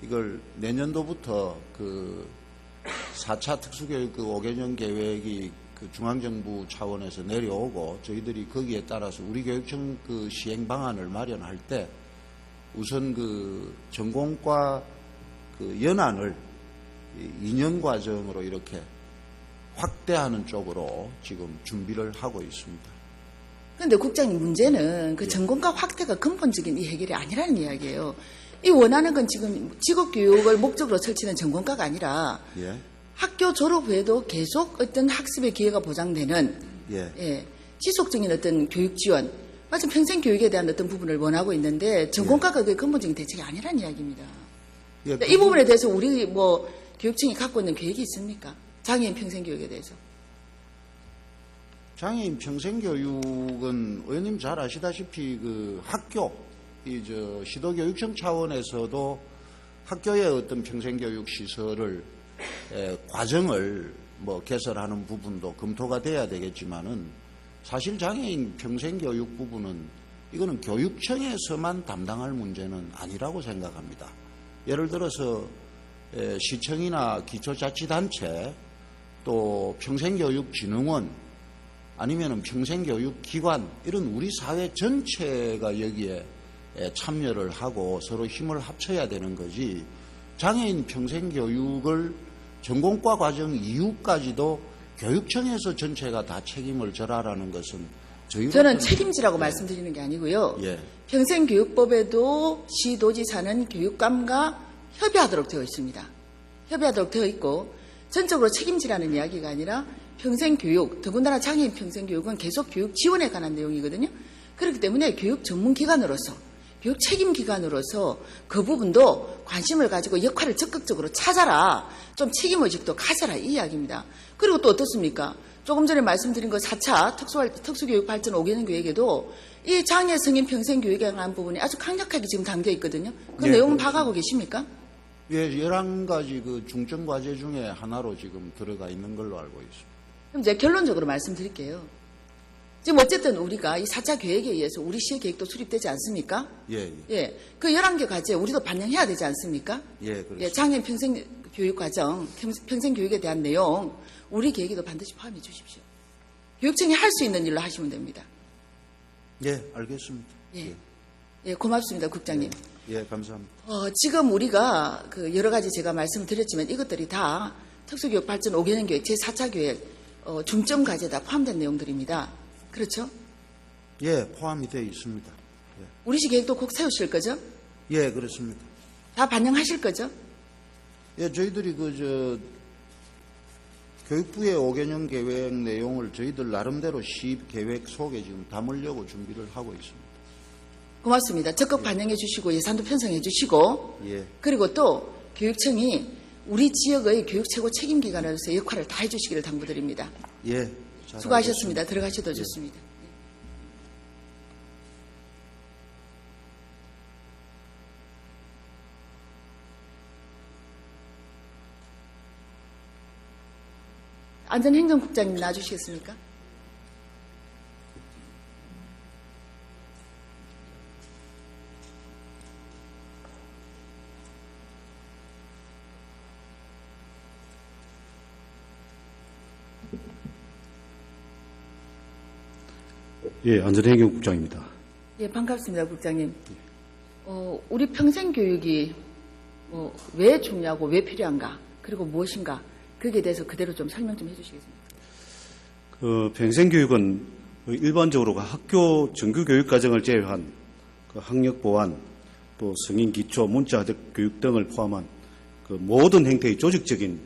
Speaker 2: 이걸 내년도부터 4차 특수교육 5개년 계획이 중앙정부 차원에서 내려오고 저희들이 거기에 따라서 우리 교육청 시행 방안을 마련할 때 우선 전공과 연한을 2년 과정으로 이렇게 확대하는 쪽으로 지금 준비를 하고 있습니다.
Speaker 1: 그런데 국장님 문제는 전공과 확대가 근본적인 이 해결이 아니라는 이야기예요. 이 원하는 건 지금 직업교육을 목적으로 설치는 전공과가 아니라
Speaker 2: 예.
Speaker 1: 학교 졸업 후에도 계속 어떤 학습의 기회가 보장되는 지속적인 어떤 교육 지원, 마치 평생 교육에 대한 어떤 부분을 원하고 있는데 전공과가 그게 근본적인 대책이 아니라는 이야기입니다.
Speaker 2: 예,
Speaker 1: 이 부분에 대해서 우리 교육청이 갖고 있는 계획이 있습니까? 장애인 평생 교육에 대해서.
Speaker 2: 장애인 평생교육은 의원님 잘 아시다시피 학교, 시도교육청 차원에서도 학교의 어떤 평생교육 시설을 과정을 개설하는 부분도 검토가 돼야 되겠지만은 사실 장애인 평생교육 부분은 이거는 교육청에서만 담당할 문제는 아니라고 생각합니다. 예를 들어서 시청이나 기초자치단체 또 평생교육진흥원 아니면은 평생교육기관 이런 우리 사회 전체가 여기에 참여를 하고 서로 힘을 합쳐야 되는 거지 장애인 평생교육을 전공과 과정 이후까지도 교육청에서 전체가 다 책임을 져라라는 것은
Speaker 1: 저는 책임지라고 말씀드리는 게 아니고요.
Speaker 2: 예.
Speaker 1: 평생교육법에도 시도지사는 교육감과 협의하도록 되어 있습니다. 협의하도록 되어 있고 전적으로 책임지라는 이야기가 아니라 평생교육, 더군다나 장애인 평생교육은 계속 교육 지원에 관한 내용이거든요. 그렇기 때문에 교육 전문기관으로서 교육 책임기관으로서 그 부분도 관심을 가지고 역할을 적극적으로 찾아라. 좀 책임의식도 가져라. 이 이야기입니다. 그리고 또 어떻습니까? 조금 전에 말씀드린 그 4차 특수교육 발전 5개년 계획에도 이 장애 성인 평생교육에 관한 부분이 아주 강력하게 지금 담겨 있거든요. 그 내용은 파악하고 계십니까?
Speaker 2: 예, 11가지 중점 과제 중에 하나로 지금 들어가 있는 걸로 알고 있습니다.
Speaker 1: 그럼 이제 결론적으로 말씀드릴게요. 지금 어쨌든 우리가 이 4차 계획에 의해서 우리 시의 계획도 수립되지 않습니까?
Speaker 2: 예.
Speaker 1: 그 11개 과제 우리도 반영해야 되지 않습니까?
Speaker 2: 예, 그렇습니다.
Speaker 1: 장애인 평생교육 과정, 평생교육에 대한 내용 우리 계획에도 반드시 포함해 주십시오. 교육청이 할 수 있는 일로 하시면 됩니다.
Speaker 2: 예, 알겠습니다.
Speaker 1: 예, 고맙습니다, 국장님.
Speaker 2: 예, 감사합니다.
Speaker 1: 지금 우리가 여러 가지 제가 말씀을 드렸지만 이것들이 다 특수교육 발전 5개년 계획 제4차 계획 중점 과제에 다 포함된 내용들입니다. 그렇죠?
Speaker 2: 예, 포함이 되어 있습니다. 예.
Speaker 1: 우리 시 계획도 꼭 세우실 거죠?
Speaker 2: 예, 그렇습니다.
Speaker 1: 다 반영하실 거죠?
Speaker 2: 예, 저희들이 교육부의 5개년 계획 내용을 저희들 나름대로 시입 계획 속에 지금 담으려고 준비를 하고 있습니다.
Speaker 1: 고맙습니다. 적극 반영해 주시고 예산도 편성해 주시고
Speaker 2: 예.
Speaker 1: 그리고 또 교육청이 우리 지역의 교육 최고 책임기관으로서 역할을 다 해주시기를 당부드립니다.
Speaker 2: 예. 잘
Speaker 1: 수고하셨습니다.
Speaker 2: 알겠습니다.
Speaker 1: 들어가셔도 좋습니다. 안전행정국장님 나와주시겠습니까?
Speaker 4: 예, 안전행정국장입니다.
Speaker 1: 예, 반갑습니다, 국장님. 우리 평생교육이 왜 중요하고 왜 필요한가, 그리고 무엇인가, 거기에 대해서 그대로 좀 설명 좀 해주시겠습니까?
Speaker 4: 평생교육은 일반적으로 학교 정규교육과정을 제외한 학력 보완, 또 성인 기초, 문자학습 교육 등을 포함한 모든 형태의 조직적인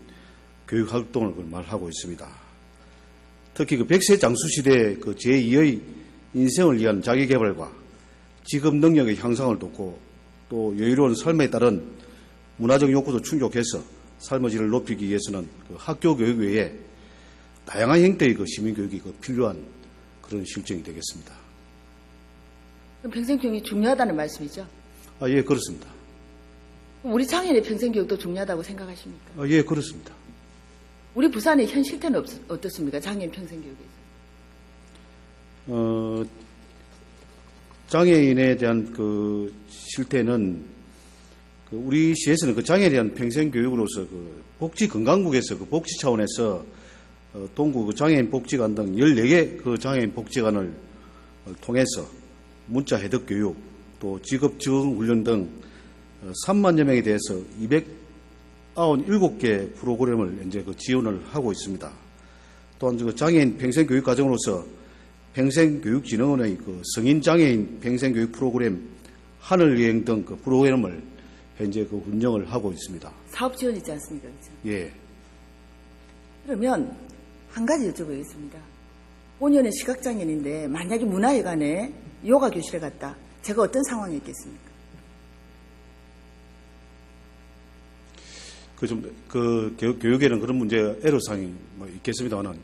Speaker 4: 교육 활동을 말하고 있습니다. 특히 100세 장수시대 제2의 인생을 위한 자기개발과 직업 능력의 향상을 돕고 또 여유로운 삶에 따른 문화적 욕구도 충족해서 삶의 질을 높이기 위해서는 학교 교육 외에 다양한 형태의 시민교육이 필요한 그런 실정이 되겠습니다.
Speaker 1: 그럼 평생교육이 중요하다는 말씀이죠?
Speaker 4: 예, 그렇습니다.
Speaker 1: 우리 장애인의 평생교육도 중요하다고 생각하십니까?
Speaker 4: 예, 그렇습니다.
Speaker 1: 우리 부산의 현 실태는 어떻습니까? 장애인 평생교육에 있어서.
Speaker 4: 장애인에 대한 실태는 우리 시에서는 장애인에 대한 평생교육으로서 복지건강국에서 복지 차원에서 동구 장애인 복지관 등 14개 장애인 복지관을 통해서 문자 해독 교육, 또 직업 적응 훈련 등 3만여 명에 대해서 297개 프로그램을 이제 지원을 하고 있습니다. 또한 장애인 평생교육 과정으로서 평생교육진흥원의 성인 장애인 평생교육 프로그램 하늘여행 등 프로그램을 현재 운영을 하고 있습니다.
Speaker 1: 사업 지원 있지 않습니까? 그렇죠?
Speaker 4: 예.
Speaker 1: 그러면 한 가지 여쭤보겠습니다. 5년의 시각장애인인데 만약에 문화회관에 요가 교실에 갔다. 제가 어떤 상황에 있겠습니까?
Speaker 4: 교육에는 그런 문제, 애로사항이 있겠습니다만,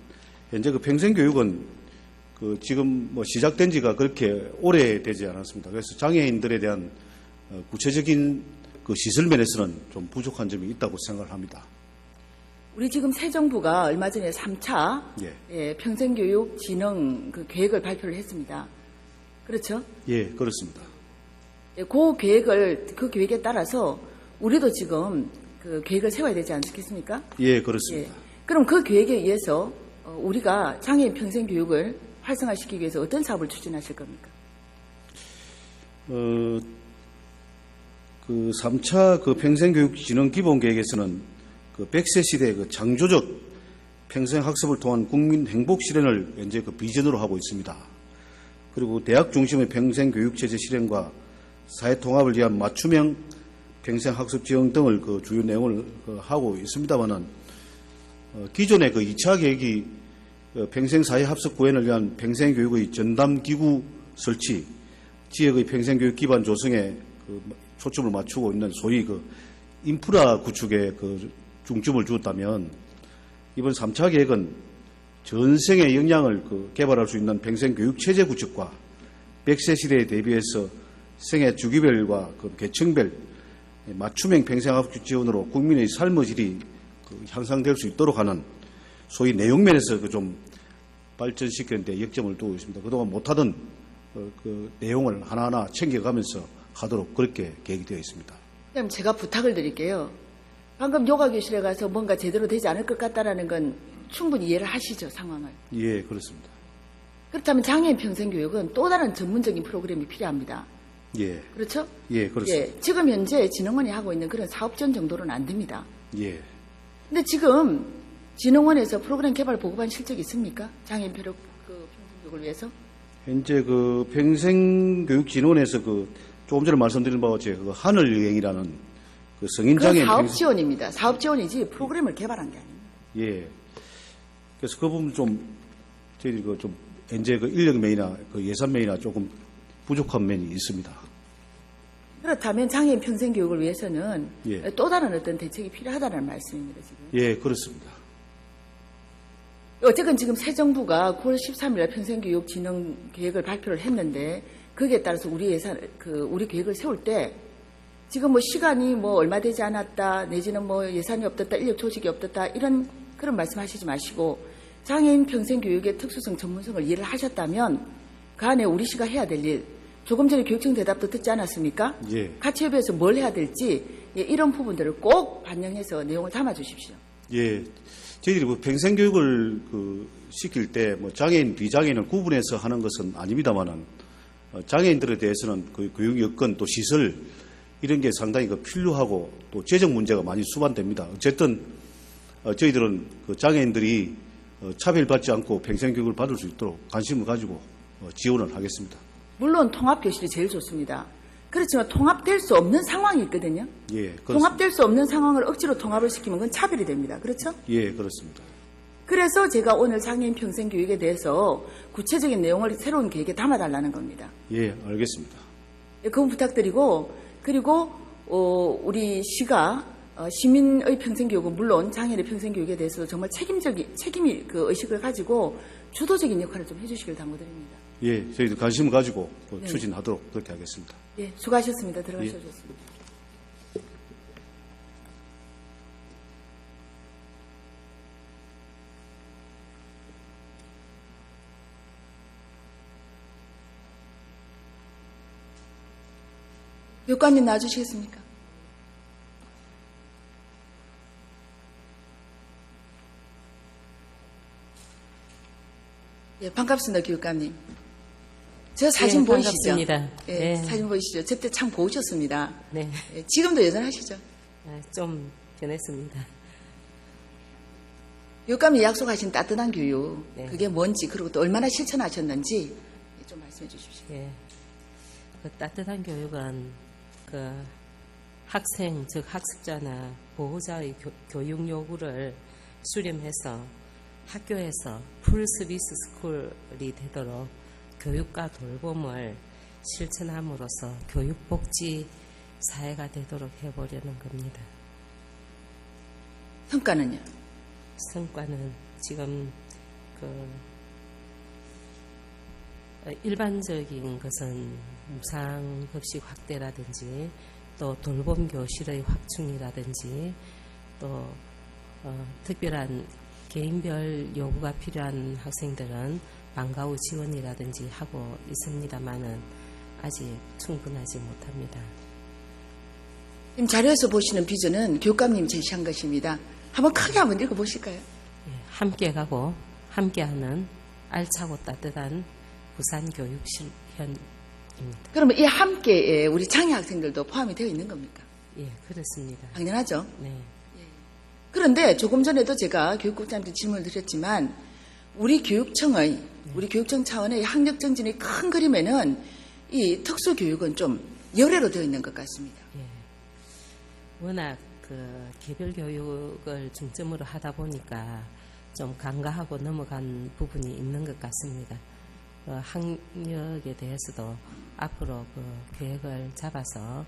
Speaker 4: 현재 평생교육은 지금 시작된 지가 그렇게 오래되지 않았습니다. 그래서 장애인들에 대한 구체적인 시설 면에서는 좀 부족한 점이 있다고 생각을 합니다.
Speaker 1: 우리 지금 새 정부가 얼마 전에 3차 평생교육 진흥 계획을 발표를 했습니다. 그렇죠?
Speaker 4: 예, 그렇습니다.
Speaker 1: 그 계획에 따라서 우리도 지금 계획을 세워야 되지 않겠습니까?
Speaker 4: 예, 그렇습니다.
Speaker 1: 그럼 그 계획에 의해서 우리가 장애인 평생교육을 활성화시키기 위해서 어떤 사업을 추진하실 겁니까?
Speaker 4: 3차 평생교육 진흥기본계획에서는 100세 시대 창조적 평생학습을 통한 국민 행복 실현을 현재 비전으로 하고 있습니다. 그리고 대학 중심의 평생교육체제 실현과 사회통합을 위한 맞춤형 평생학습 지원 등을 주요 내용을 하고 있습니다만은 기존의 2차 계획이 평생사회합숙 구현을 위한 평생교육의 전담기구 설치, 지역의 평생교육 기반 조성에 초점을 맞추고 있는 소위 인프라 구축에 중점을 두었다면 이번 3차 계획은 전생의 역량을 개발할 수 있는 평생교육체제 구축과 100세 시대에 대비해서 생애 주기별과 계층별 맞춤형 평생학습 지원으로 국민의 삶의 질이 향상될 수 있도록 하는 소위 내용면에서 좀 발전시키는 데 역점을 두고 있습니다. 그동안 못하던 내용을 하나하나 챙겨가면서 하도록 그렇게 계획이 되어 있습니다.
Speaker 1: 그럼 제가 부탁을 드릴게요. 방금 요가 교실에 가서 뭔가 제대로 되지 않을 것 같다라는 건 충분히 이해를 하시죠, 상황을.
Speaker 4: 예, 그렇습니다.
Speaker 1: 그렇다면 장애인 평생교육은 또 다른 전문적인 프로그램이 필요합니다.
Speaker 4: 예.
Speaker 1: 그렇죠?
Speaker 4: 예, 그렇습니다.
Speaker 1: 예, 지금 현재 진흥원이 하고 있는 그런 사업 지원 정도로는 안 됩니다.
Speaker 4: 예.
Speaker 1: 근데 지금 진흥원에서 프로그램 개발 보급한 실적이 있습니까? 장애인 평생교육을 위해서?
Speaker 4: 현재 평생교육진흥원에서 조금 전에 말씀드린 바와 같이 하늘여행이라는 성인장애인
Speaker 1: 사업 지원입니다. 사업 지원이지 프로그램을 개발한 게 아닙니다.
Speaker 4: 예. 그래서 그 부분 저희들이 현재 인력 면이나 예산 면이나 조금 부족한 면이 있습니다.
Speaker 1: 그렇다면 장애인 평생교육을 위해서는
Speaker 4: 예.
Speaker 1: 또 다른 어떤 대책이 필요하다는 말씀입니다, 지금.
Speaker 4: 예, 그렇습니다.
Speaker 1: 어쨌든 지금 새 정부가 9월 13일 평생교육 진흥 계획을 발표를 했는데 거기에 따라서 우리 계획을 세울 때 지금 시간이 얼마 되지 않았다, 내지는 예산이 없었다, 인력 조직이 없었다, 그런 말씀 하시지 마시고 장애인 평생교육의 특수성, 전문성을 이해를 하셨다면 그 안에 우리 시가 해야 될 일, 조금 전에 교육청 대답도 듣지 않았습니까?
Speaker 4: 예.
Speaker 1: 가치협의회에서 뭘 해야 될지 이런 부분들을 꼭 반영해서 내용을 담아주십시오.
Speaker 4: 예. 저희들이 뭐 평생교육을 시킬 때 뭐 장애인, 비장애인을 구분해서 하는 것은 아닙니다만은 장애인들에 대해서는 그 교육 여건 또 시설 이런 게 상당히 필요하고 또 재정 문제가 많이 수반됩니다. 어쨌든 저희들은 그 장애인들이 차별받지 않고 평생교육을 받을 수 있도록 관심을 가지고 지원을 하겠습니다.
Speaker 1: 물론 통합교실이 제일 좋습니다. 그렇지만 통합될 수 없는 상황이 있거든요.
Speaker 4: 예, 그렇습니다.
Speaker 1: 통합될 수 없는 상황을 억지로 통합을 시키면 그건 차별이 됩니다. 그렇죠?
Speaker 4: 예, 그렇습니다.
Speaker 1: 그래서 제가 오늘 장애인 평생교육에 대해서 구체적인 내용을 새로운 계획에 담아달라는 겁니다.
Speaker 4: 예, 알겠습니다.
Speaker 1: 그건 부탁드리고, 그리고 우리 시가 시민의 평생교육은 물론 장애인의 평생교육에 대해서도 정말 책임이 그 의식을 가지고 주도적인 역할을 좀 해주시길 당부드립니다.
Speaker 4: 예, 저희도 관심을 가지고
Speaker 1: 네.
Speaker 4: 추진하도록 그렇게 하겠습니다.
Speaker 1: 예, 수고하셨습니다. 들어가셔주셨습니다. 교육관님 나와주시겠습니까? 예, 반갑습니다, 교육관님. 저 사진
Speaker 5: 네,
Speaker 1: 보이시죠?
Speaker 5: 반갑습니다.
Speaker 1: 예,
Speaker 5: 네.
Speaker 1: 사진 보이시죠? 저때 참 고우셨습니다.
Speaker 5: 네,
Speaker 1: 예, 지금도 여전하시죠?
Speaker 5: 좀 변했습니다.
Speaker 1: 교육감이 약속하신 따뜻한 교육,
Speaker 5: 네.
Speaker 1: 그게 뭔지, 그리고 또 얼마나 실천하셨는지 좀 말씀해 주십시오.
Speaker 5: 예, 그 따뜻한 교육은 그 학생, 즉 학습자나 보호자의 교육 요구를 수렴해서 학교에서 풀 서비스 스쿨이 되도록 교육과 돌봄을 실천함으로써 교육복지 사회가 되도록 해보려는 겁니다.
Speaker 1: 성과는요?
Speaker 5: 성과는 지금 일반적인 것은 무상급식 확대라든지 또 돌봄 교실의 확충이라든지 또 특별한 개인별 요구가 필요한 학생들은 방과 후 지원이라든지 하고 있습니다만은 아직 충분하지 못합니다.
Speaker 1: 지금 자료에서 보시는 비전은 교육감님이 제시한 것입니다. 한번 크게 한번 읽어보실까요?
Speaker 5: 예, 함께 가고 함께하는 알차고 따뜻한 부산 교육 실현입니다.
Speaker 1: 그러면 이 함께에 우리 장애 학생들도 포함이 되어 있는 겁니까?
Speaker 5: 예, 그렇습니다.
Speaker 1: 당연하죠.
Speaker 5: 네,
Speaker 1: 그런데 조금 전에도 제가 교육국장한테 질문을 드렸지만 우리 교육청 차원의 학력 정진의 큰 그림에는 이 특수교육은 좀 열애로 되어 있는 것 같습니다.
Speaker 5: 예. 워낙 그 개별 교육을 중점으로 하다 보니까 좀 간과하고 넘어간 부분이 있는 것 같습니다. 학력에 대해서도 앞으로 그 계획을 잡아서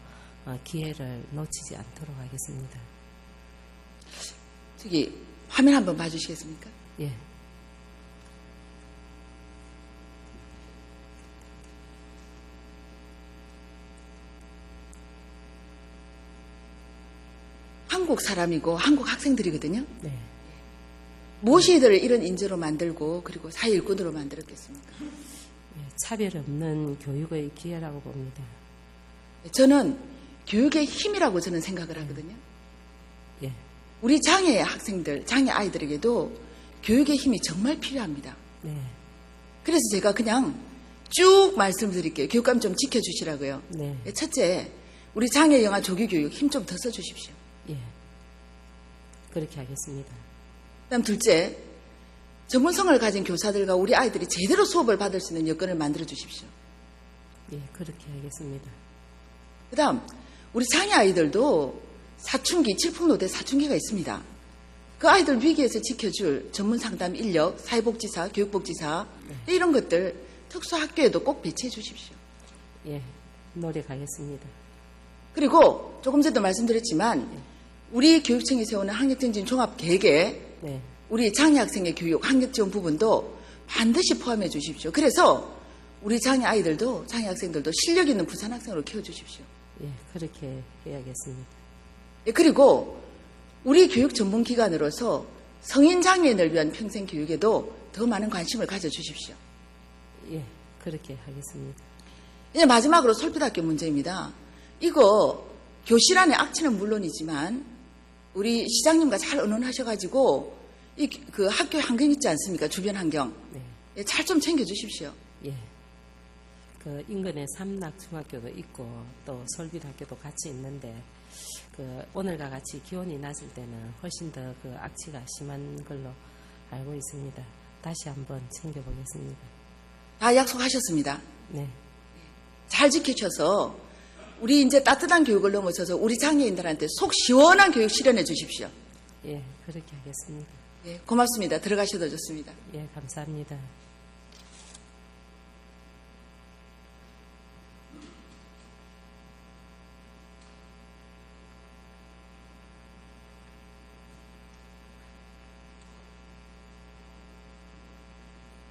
Speaker 5: 기회를 놓치지 않도록 하겠습니다.
Speaker 1: 저기 화면 한번 봐주시겠습니까?
Speaker 5: 예.
Speaker 1: 한국 사람이고 한국 학생들이거든요.
Speaker 5: 네.
Speaker 1: 무엇이 이들을 이런 인재로 만들고 그리고 사회 일꾼으로 만들었겠습니까?
Speaker 5: 예, 차별 없는 교육의 기회라고 봅니다.
Speaker 1: 저는 교육의 힘이라고 저는 생각을 하거든요.
Speaker 5: 예.
Speaker 1: 우리 장애 학생들, 장애 아이들에게도 교육의 힘이 정말 필요합니다.
Speaker 5: 네.
Speaker 1: 그래서 제가 그냥 쭉 말씀드릴게요. 교육감 좀 지켜주시라고요.
Speaker 5: 네.
Speaker 1: 첫째, 우리 장애 영아 조기 교육 힘 좀 더 써주십시오.
Speaker 5: 예. 그렇게 하겠습니다.
Speaker 1: 그다음 둘째, 전문성을 가진 교사들과 우리 아이들이 제대로 수업을 받을 수 있는 여건을 만들어 주십시오.
Speaker 5: 예, 그렇게 하겠습니다.
Speaker 1: 그다음 우리 장애 아이들도 사춘기, 질풍노도의 사춘기가 있습니다. 그 아이들 위기에서 지켜줄 전문 상담 인력, 사회복지사, 교육복지사 이런 것들 특수학교에도 꼭 배치해 주십시오.
Speaker 5: 예, 노력하겠습니다.
Speaker 1: 그리고 조금 전에도 말씀드렸지만 우리 교육청이 세우는 학력증진 종합계획에
Speaker 5: 네.
Speaker 1: 우리 장애 학생의 교육, 학력 지원 부분도 반드시 포함해 주십시오. 그래서 우리 장애 아이들도, 장애 학생들도 실력 있는 부산 학생으로 키워주십시오.
Speaker 5: 예, 그렇게 해야겠습니다.
Speaker 1: 그리고 우리 교육 전문 기관으로서 성인 장애인을 위한 평생 교육에도 더 많은 관심을 가져주십시오.
Speaker 5: 예, 그렇게 하겠습니다.
Speaker 1: 이제 마지막으로 솔빛학교 문제입니다. 이거 교실 안에 악취는 물론이지만 우리 시장님과 잘 의논하셔가지고 그 학교 환경 있지 않습니까? 주변 환경.
Speaker 5: 네.
Speaker 1: 잘 좀 챙겨주십시오.
Speaker 5: 예. 그 인근에 삼락중학교도 있고 또 솔빛학교도 같이 있는데 그 오늘과 같이 기온이 낮을 때는 훨씬 더 그 악취가 심한 걸로 알고 있습니다. 다시 한번 챙겨보겠습니다.
Speaker 1: 다 약속하셨습니다.
Speaker 5: 네.
Speaker 1: 잘 지켜줘서 우리 이제 따뜻한 교육을 넘어서서 우리 장애인들한테 속 시원한 교육 실현해 주십시오.
Speaker 5: 예, 그렇게 하겠습니다.
Speaker 1: 예, 고맙습니다. 들어가셔도 좋습니다.
Speaker 5: 예, 감사합니다.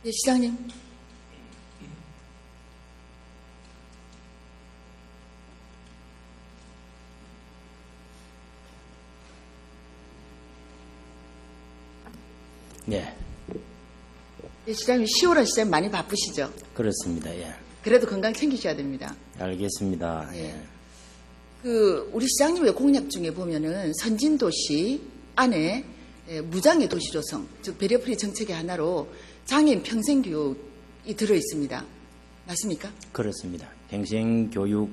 Speaker 1: 예, 시장님.
Speaker 6: 네,
Speaker 1: 예, 시장님 10월은 시장님 많이 바쁘시죠?
Speaker 6: 그렇습니다. 예,
Speaker 1: 그래도 건강 챙기셔야 됩니다.
Speaker 6: 알겠습니다. 예.
Speaker 1: 우리 시장님의 공약 중에 보면은 선진도시 안에 무장애 도시 조성, 즉 배려프리 정책의 하나로 장애인 평생교육이 들어 있습니다. 맞습니까?
Speaker 6: 그렇습니다. 평생 교육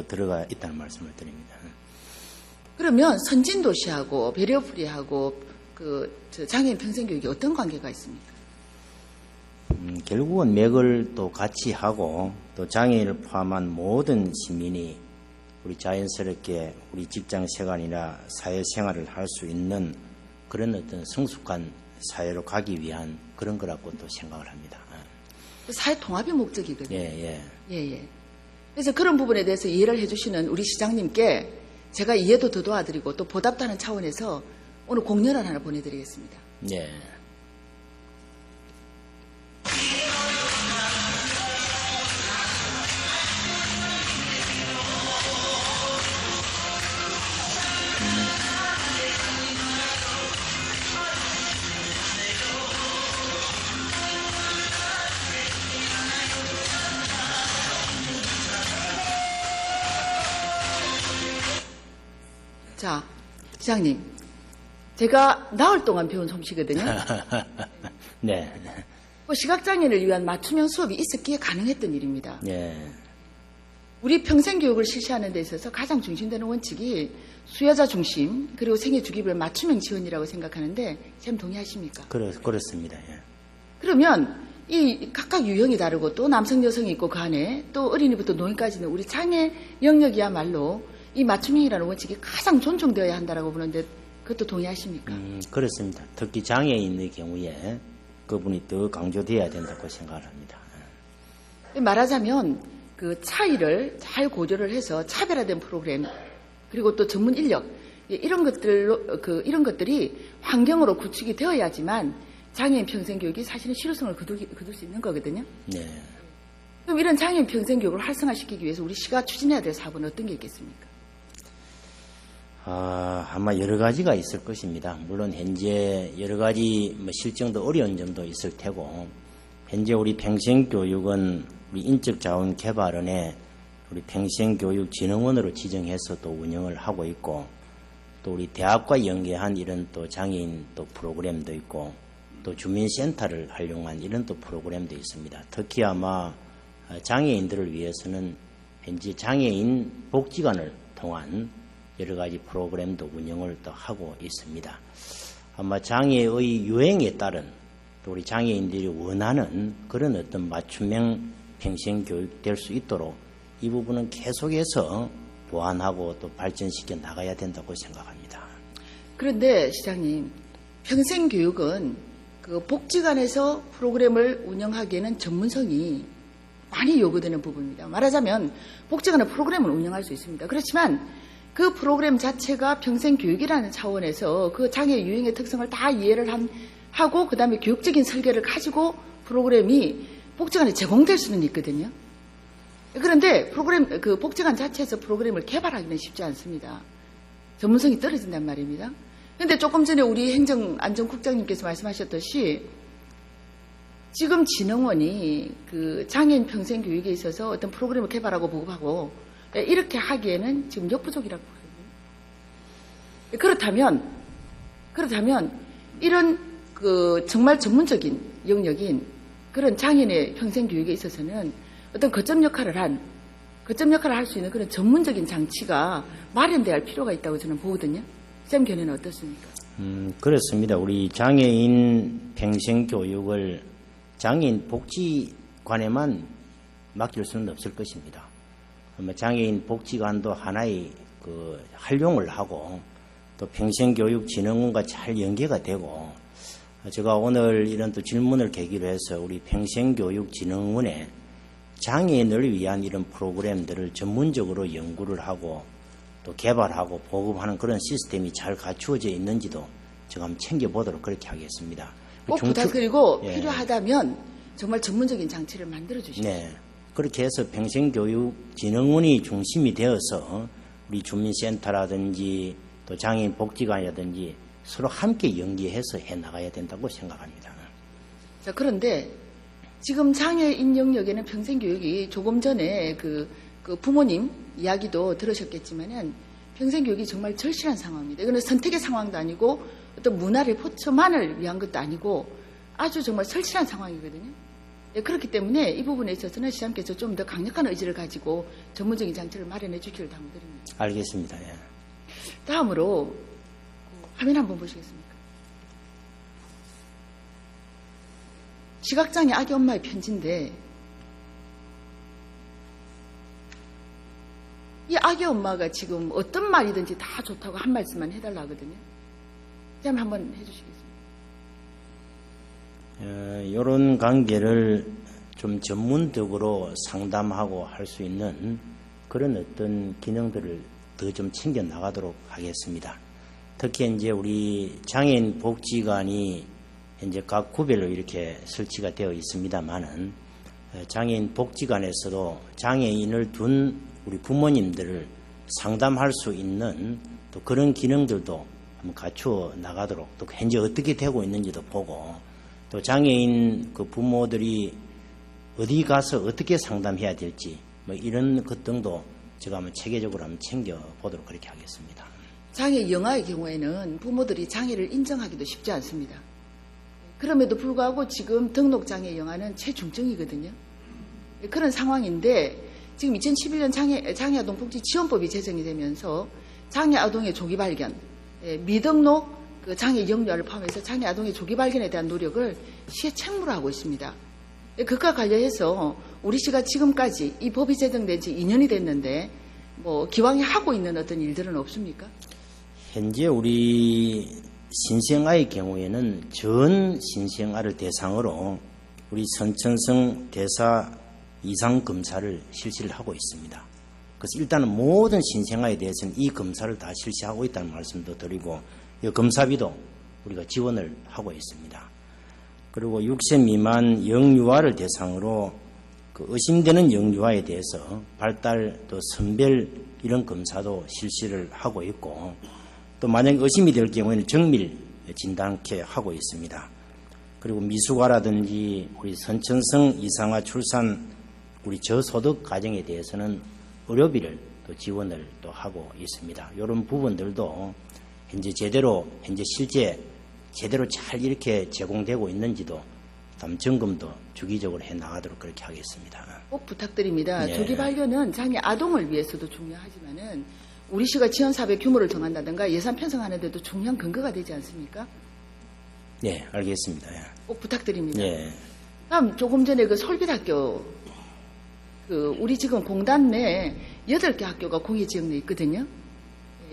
Speaker 6: 들어가 있다는 말씀을 드립니다.
Speaker 1: 그러면 선진도시하고 배려프리하고 장애인 평생교육이 어떤 관계가 있습니까?
Speaker 6: 결국은 맥을 또 같이 하고 또 장애인을 포함한 모든 시민이 우리 자연스럽게 우리 직장 생활이나 사회 생활을 할 수 있는 그런 어떤 성숙한 사회로 가기 위한 그런 거라고 또 생각을 합니다.
Speaker 1: 사회 통합의 목적이거든요.
Speaker 6: 예, 예.
Speaker 1: 예. 그래서 그런 부분에 대해서 이해를 해주시는 우리 시장님께 제가 이해도 더 도와드리고 또 보답도 하는 차원에서 오늘 공연을 하나 보내드리겠습니다.
Speaker 6: 예.
Speaker 1: 자, 시장님. 제가 나흘 동안 배운 솜씨거든요.
Speaker 6: 네.
Speaker 1: 시각장애인을 위한 맞춤형 수업이 있었기에 가능했던 일입니다.
Speaker 6: 예.
Speaker 1: 우리 평생교육을 실시하는 데 있어서 가장 중심되는 원칙이 수요자 중심 그리고 생애 주기별 맞춤형 지원이라고 생각하는데 쌤 동의하십니까?
Speaker 6: 그렇습니다. 예.
Speaker 1: 그러면 이 각각 유형이 다르고 또 남성 여성이 있고 그 안에 또 어린이부터 노인까지는 우리 장애 영역이야말로 이 맞춤형이라는 원칙이 가장 존중되어야 한다라고 보는데 그것도 동의하십니까?
Speaker 6: 그렇습니다. 특히 장애인의 경우에 그분이 더 강조되어야 된다고 생각을 합니다.
Speaker 1: 말하자면 그 차이를 잘 고려를 해서 차별화된 프로그램 그리고 또 전문 인력 이런 것들이 환경으로 구축이 되어야지만 장애인 평생교육이 사실은 실효성을 거둘 수 있는 거거든요.
Speaker 6: 네.
Speaker 1: 그럼 이런 장애인 평생교육을 활성화시키기 위해서 우리 시가 추진해야 될 사업은 어떤 게 있겠습니까?
Speaker 6: 아마 여러 가지가 있을 것입니다. 물론 현재 여러 가지 실정도 어려운 점도 있을 테고 현재 우리 평생교육은 우리 인적자원개발원에 우리 평생교육진흥원으로 지정해서 또 운영을 하고 있고 또 우리 대학과 연계한 이런 또 장애인 또 프로그램도 있고 또 주민센터를 활용한 이런 또 프로그램도 있습니다. 특히 아마 장애인들을 위해서는 현재 장애인 복지관을 통한 여러 가지 프로그램도 운영을 또 하고 있습니다. 아마 장애의 유행에 따른 또 우리 장애인들이 원하는 그런 어떤 맞춤형 평생교육 될 수 있도록 이 부분은 계속해서 보완하고 또 발전시켜 나가야 된다고 생각합니다.
Speaker 1: 그런데 시장님, 평생교육은 그 복지관에서 프로그램을 운영하기에는 전문성이 많이 요구되는 부분입니다. 말하자면 복지관은 프로그램을 운영할 수 있습니다. 그렇지만 그 프로그램 자체가 평생교육이라는 차원에서 그 장애 유형의 특성을 다 이해를 하고 그다음에 교육적인 설계를 가지고 프로그램이 복지관에 제공될 수는 있거든요. 그런데 복지관 자체에서 프로그램을 개발하기는 쉽지 않습니다. 전문성이 떨어진단 말입니다. 근데 조금 전에 우리 행정안전국장님께서 말씀하셨듯이 지금 진흥원이 그 장애인 평생 교육에 있어서 어떤 프로그램을 개발하고 보급하고 이렇게 하기에는 지금 역부족이라고 하거든요. 그렇다면 이런 그 정말 전문적인 영역인 그런 장애인의 평생 교육에 있어서는 어떤 거점 역할을 할 수 있는 그런 전문적인 장치가 마련돼야 할 필요가 있다고 저는 보거든요. 시장 견해는 어떻습니까?
Speaker 6: 그렇습니다. 우리 장애인 평생 교육을 장애인 복지관에만 맡길 수는 없을 것입니다. 장애인 복지관도 하나의 그 활용을 하고 또 평생교육진흥원과 잘 연계가 되고 제가 오늘 이런 또 질문을 계기로 해서 우리 평생교육진흥원에 장애인을 위한 이런 프로그램들을 전문적으로 연구를 하고 또 개발하고 보급하는 그런 시스템이 잘 갖추어져 있는지도 제가 한번 챙겨보도록 그렇게 하겠습니다.
Speaker 1: 꼭 부탁드리고
Speaker 6: 예.
Speaker 1: 필요하다면 정말 전문적인 장치를 만들어 주십시오.
Speaker 6: 네. 그렇게 해서 평생교육진흥원이 중심이 되어서 우리 주민센터라든지 또 장애인 복지관이라든지 서로 함께 연계해서 해나가야 된다고 생각합니다.
Speaker 1: 자, 그런데 지금 장애인 영역에는 평생교육이 조금 전에 그 부모님 이야기도 들으셨겠지만은 평생교육이 정말 절실한 상황입니다. 이거는 선택의 상황도 아니고 어떤 문화를 포천만을 위한 것도 아니고 아주 정말 절실한 상황이거든요. 네, 그렇기 때문에 이 부분에 있어서는 시장께서 좀 더 강력한 의지를 가지고 전문적인 장치를 마련해 주기를 당부드립니다.
Speaker 6: 알겠습니다. 예.
Speaker 1: 다음으로 화면 한번 보시겠습니까? 시각장애 아기 엄마의 편지인데 이 아기 엄마가 지금 어떤 말이든지 다 좋다고 한 말씀만 해달라 하거든요. 그럼 한번 해주시겠습니까?
Speaker 6: 이런 관계를 좀 전문적으로 상담하고 할 수 있는 그런 어떤 기능들을 더 좀 챙겨 나가도록 하겠습니다. 특히 이제 우리 장애인 복지관이 이제 각 구별로 이렇게 설치가 되어 있습니다만은 장애인 복지관에서도 장애인을 둔 우리 부모님들을 상담할 수 있는 또 그런 기능들도 한번 갖추어 나가도록 또 현재 어떻게 되고 있는지도 보고 또 장애인 그 부모들이 어디 가서 어떻게 상담해야 될지 뭐 이런 것 등도 제가 한번 체계적으로 한번 챙겨 보도록 그렇게 하겠습니다.
Speaker 1: 장애 영아의 경우에는 부모들이 장애를 인정하기도 쉽지 않습니다. 그럼에도 불구하고 지금 등록장애 영아는 최중증이거든요. 그런 상황인데 지금 2011년 장애아동복지지원법이 제정이 되면서 장애아동의 조기 발견, 미등록 그 장애 영유아를 포함해서 장애아동의 조기 발견에 대한 노력을 시에 책무로 있습니다. 그것과 관련해서 우리 시가 지금까지 이 법이 제정된 지 2년이 됐는데 뭐 기왕에 하고 있는 어떤 일들은 없습니까?
Speaker 6: 현재 우리 신생아의 경우에는 전 신생아를 대상으로 우리 선천성 대사 이상 검사를 실시를 하고 있습니다. 그래서 일단은 모든 신생아에 대해서는 이 검사를 다 실시하고 있다는 말씀도 드리고 이 검사비도 우리가 지원을 하고 있습니다. 그리고 6세 미만 영유아를 대상으로 그 의심되는 영유아에 대해서 발달 또 선별 이런 검사도 실시를 하고 있고 또 만약 의심이 될 경우에는 정밀 진단케 하고 있습니다. 그리고 미숙아라든지 우리 선천성 이상아 출산 우리 저소득 가정에 대해서는 의료비를 또 지원을 또 하고 있습니다. 이런 부분들도 현재 실제 제대로 잘 이렇게 제공되고 있는지도 점검도 주기적으로 해 나가도록 그렇게 하겠습니다.
Speaker 1: 꼭 부탁드립니다.
Speaker 6: 네.
Speaker 1: 조기 발견은 장애 아동을 위해서도 중요하지만은 우리 시가 지원 사업의 규모를 정한다든가 예산 편성하는 데도 중요한 근거가 되지 않습니까?
Speaker 6: 네, 알겠습니다.
Speaker 1: 꼭 부탁드립니다.
Speaker 6: 네.
Speaker 1: 다음 조금 전에 그 솔빛학교 우리 지금 공단 내 8개 학교가 공여 지역 내에 있거든요.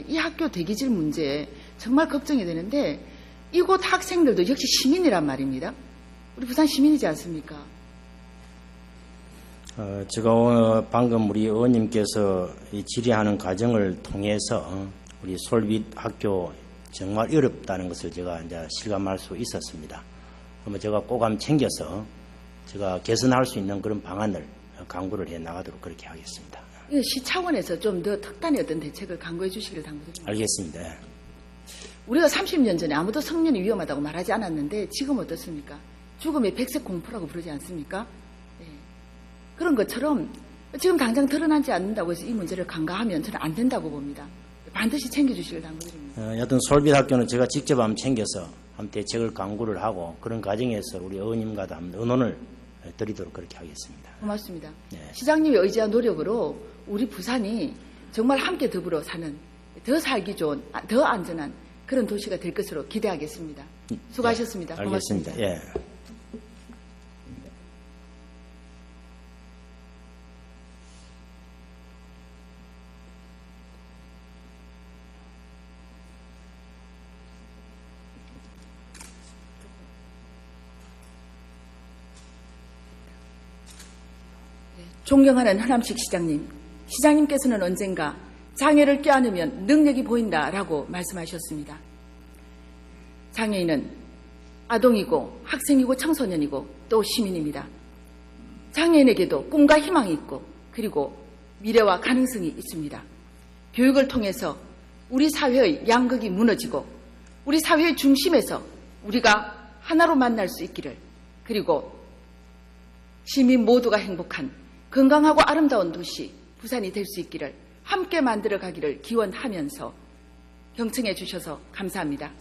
Speaker 1: 이 학교 대기질 문제 정말 걱정이 되는데 이곳 학생들도 역시 시민이란 말입니다. 우리 부산 시민이지 않습니까?
Speaker 6: 제가 오늘 방금 우리 의원님께서 이 질의하는 과정을 통해서 우리 솔빛 학교 정말 어렵다는 것을 제가 이제 실감할 수 있었습니다. 그러면 제가 꼭 한번 챙겨서 제가 개선할 수 있는 그런 방안을 강구를 해 나가도록 그렇게 하겠습니다.
Speaker 1: 시 차원에서 좀 더 특단의 어떤 대책을 강구해 주시기를 당부드립니다.
Speaker 6: 알겠습니다.
Speaker 1: 우리가 30년 전에 아무도 성년이 위험하다고 말하지 않았는데 지금 어떻습니까? 죽음의 백색 공포라고 부르지 않습니까? 네. 그런 것처럼 지금 당장 드러나지 않는다고 해서 이 문제를 간과하면 저는 안 된다고 봅니다. 반드시 챙겨주시길 당부드립니다.
Speaker 6: 여튼 솔빛학교는 제가 직접 한번 챙겨서 한번 대책을 강구를 하고 그런 과정에서 우리 의원님과도 한번 의논을 드리도록 그렇게 하겠습니다.
Speaker 1: 고맙습니다.
Speaker 6: 네.
Speaker 1: 시장님의 의지와 노력으로 우리 부산이 정말 함께 더불어 사는 더 살기 좋은, 더 안전한 그런 도시가 될 것으로 기대하겠습니다. 수고하셨습니다.
Speaker 6: 네, 알겠습니다.
Speaker 1: 고맙습니다.
Speaker 6: 예.
Speaker 1: 존경하는 하남식 시장님, 시장님께서는 언젠가 장애를 껴안으면 능력이 보인다라고 말씀하셨습니다. 장애인은 아동이고 학생이고 청소년이고 또 시민입니다. 장애인에게도 꿈과 희망이 있고 그리고 미래와 가능성이 있습니다. 교육을 통해서 우리 사회의 양극이 무너지고 우리 사회의 중심에서 우리가 하나로 만날 수 있기를, 그리고 시민 모두가 행복한 건강하고 아름다운 도시 부산이 될 수 있기를 함께 만들어 가기를 기원하면서 경청해 주셔서 감사합니다.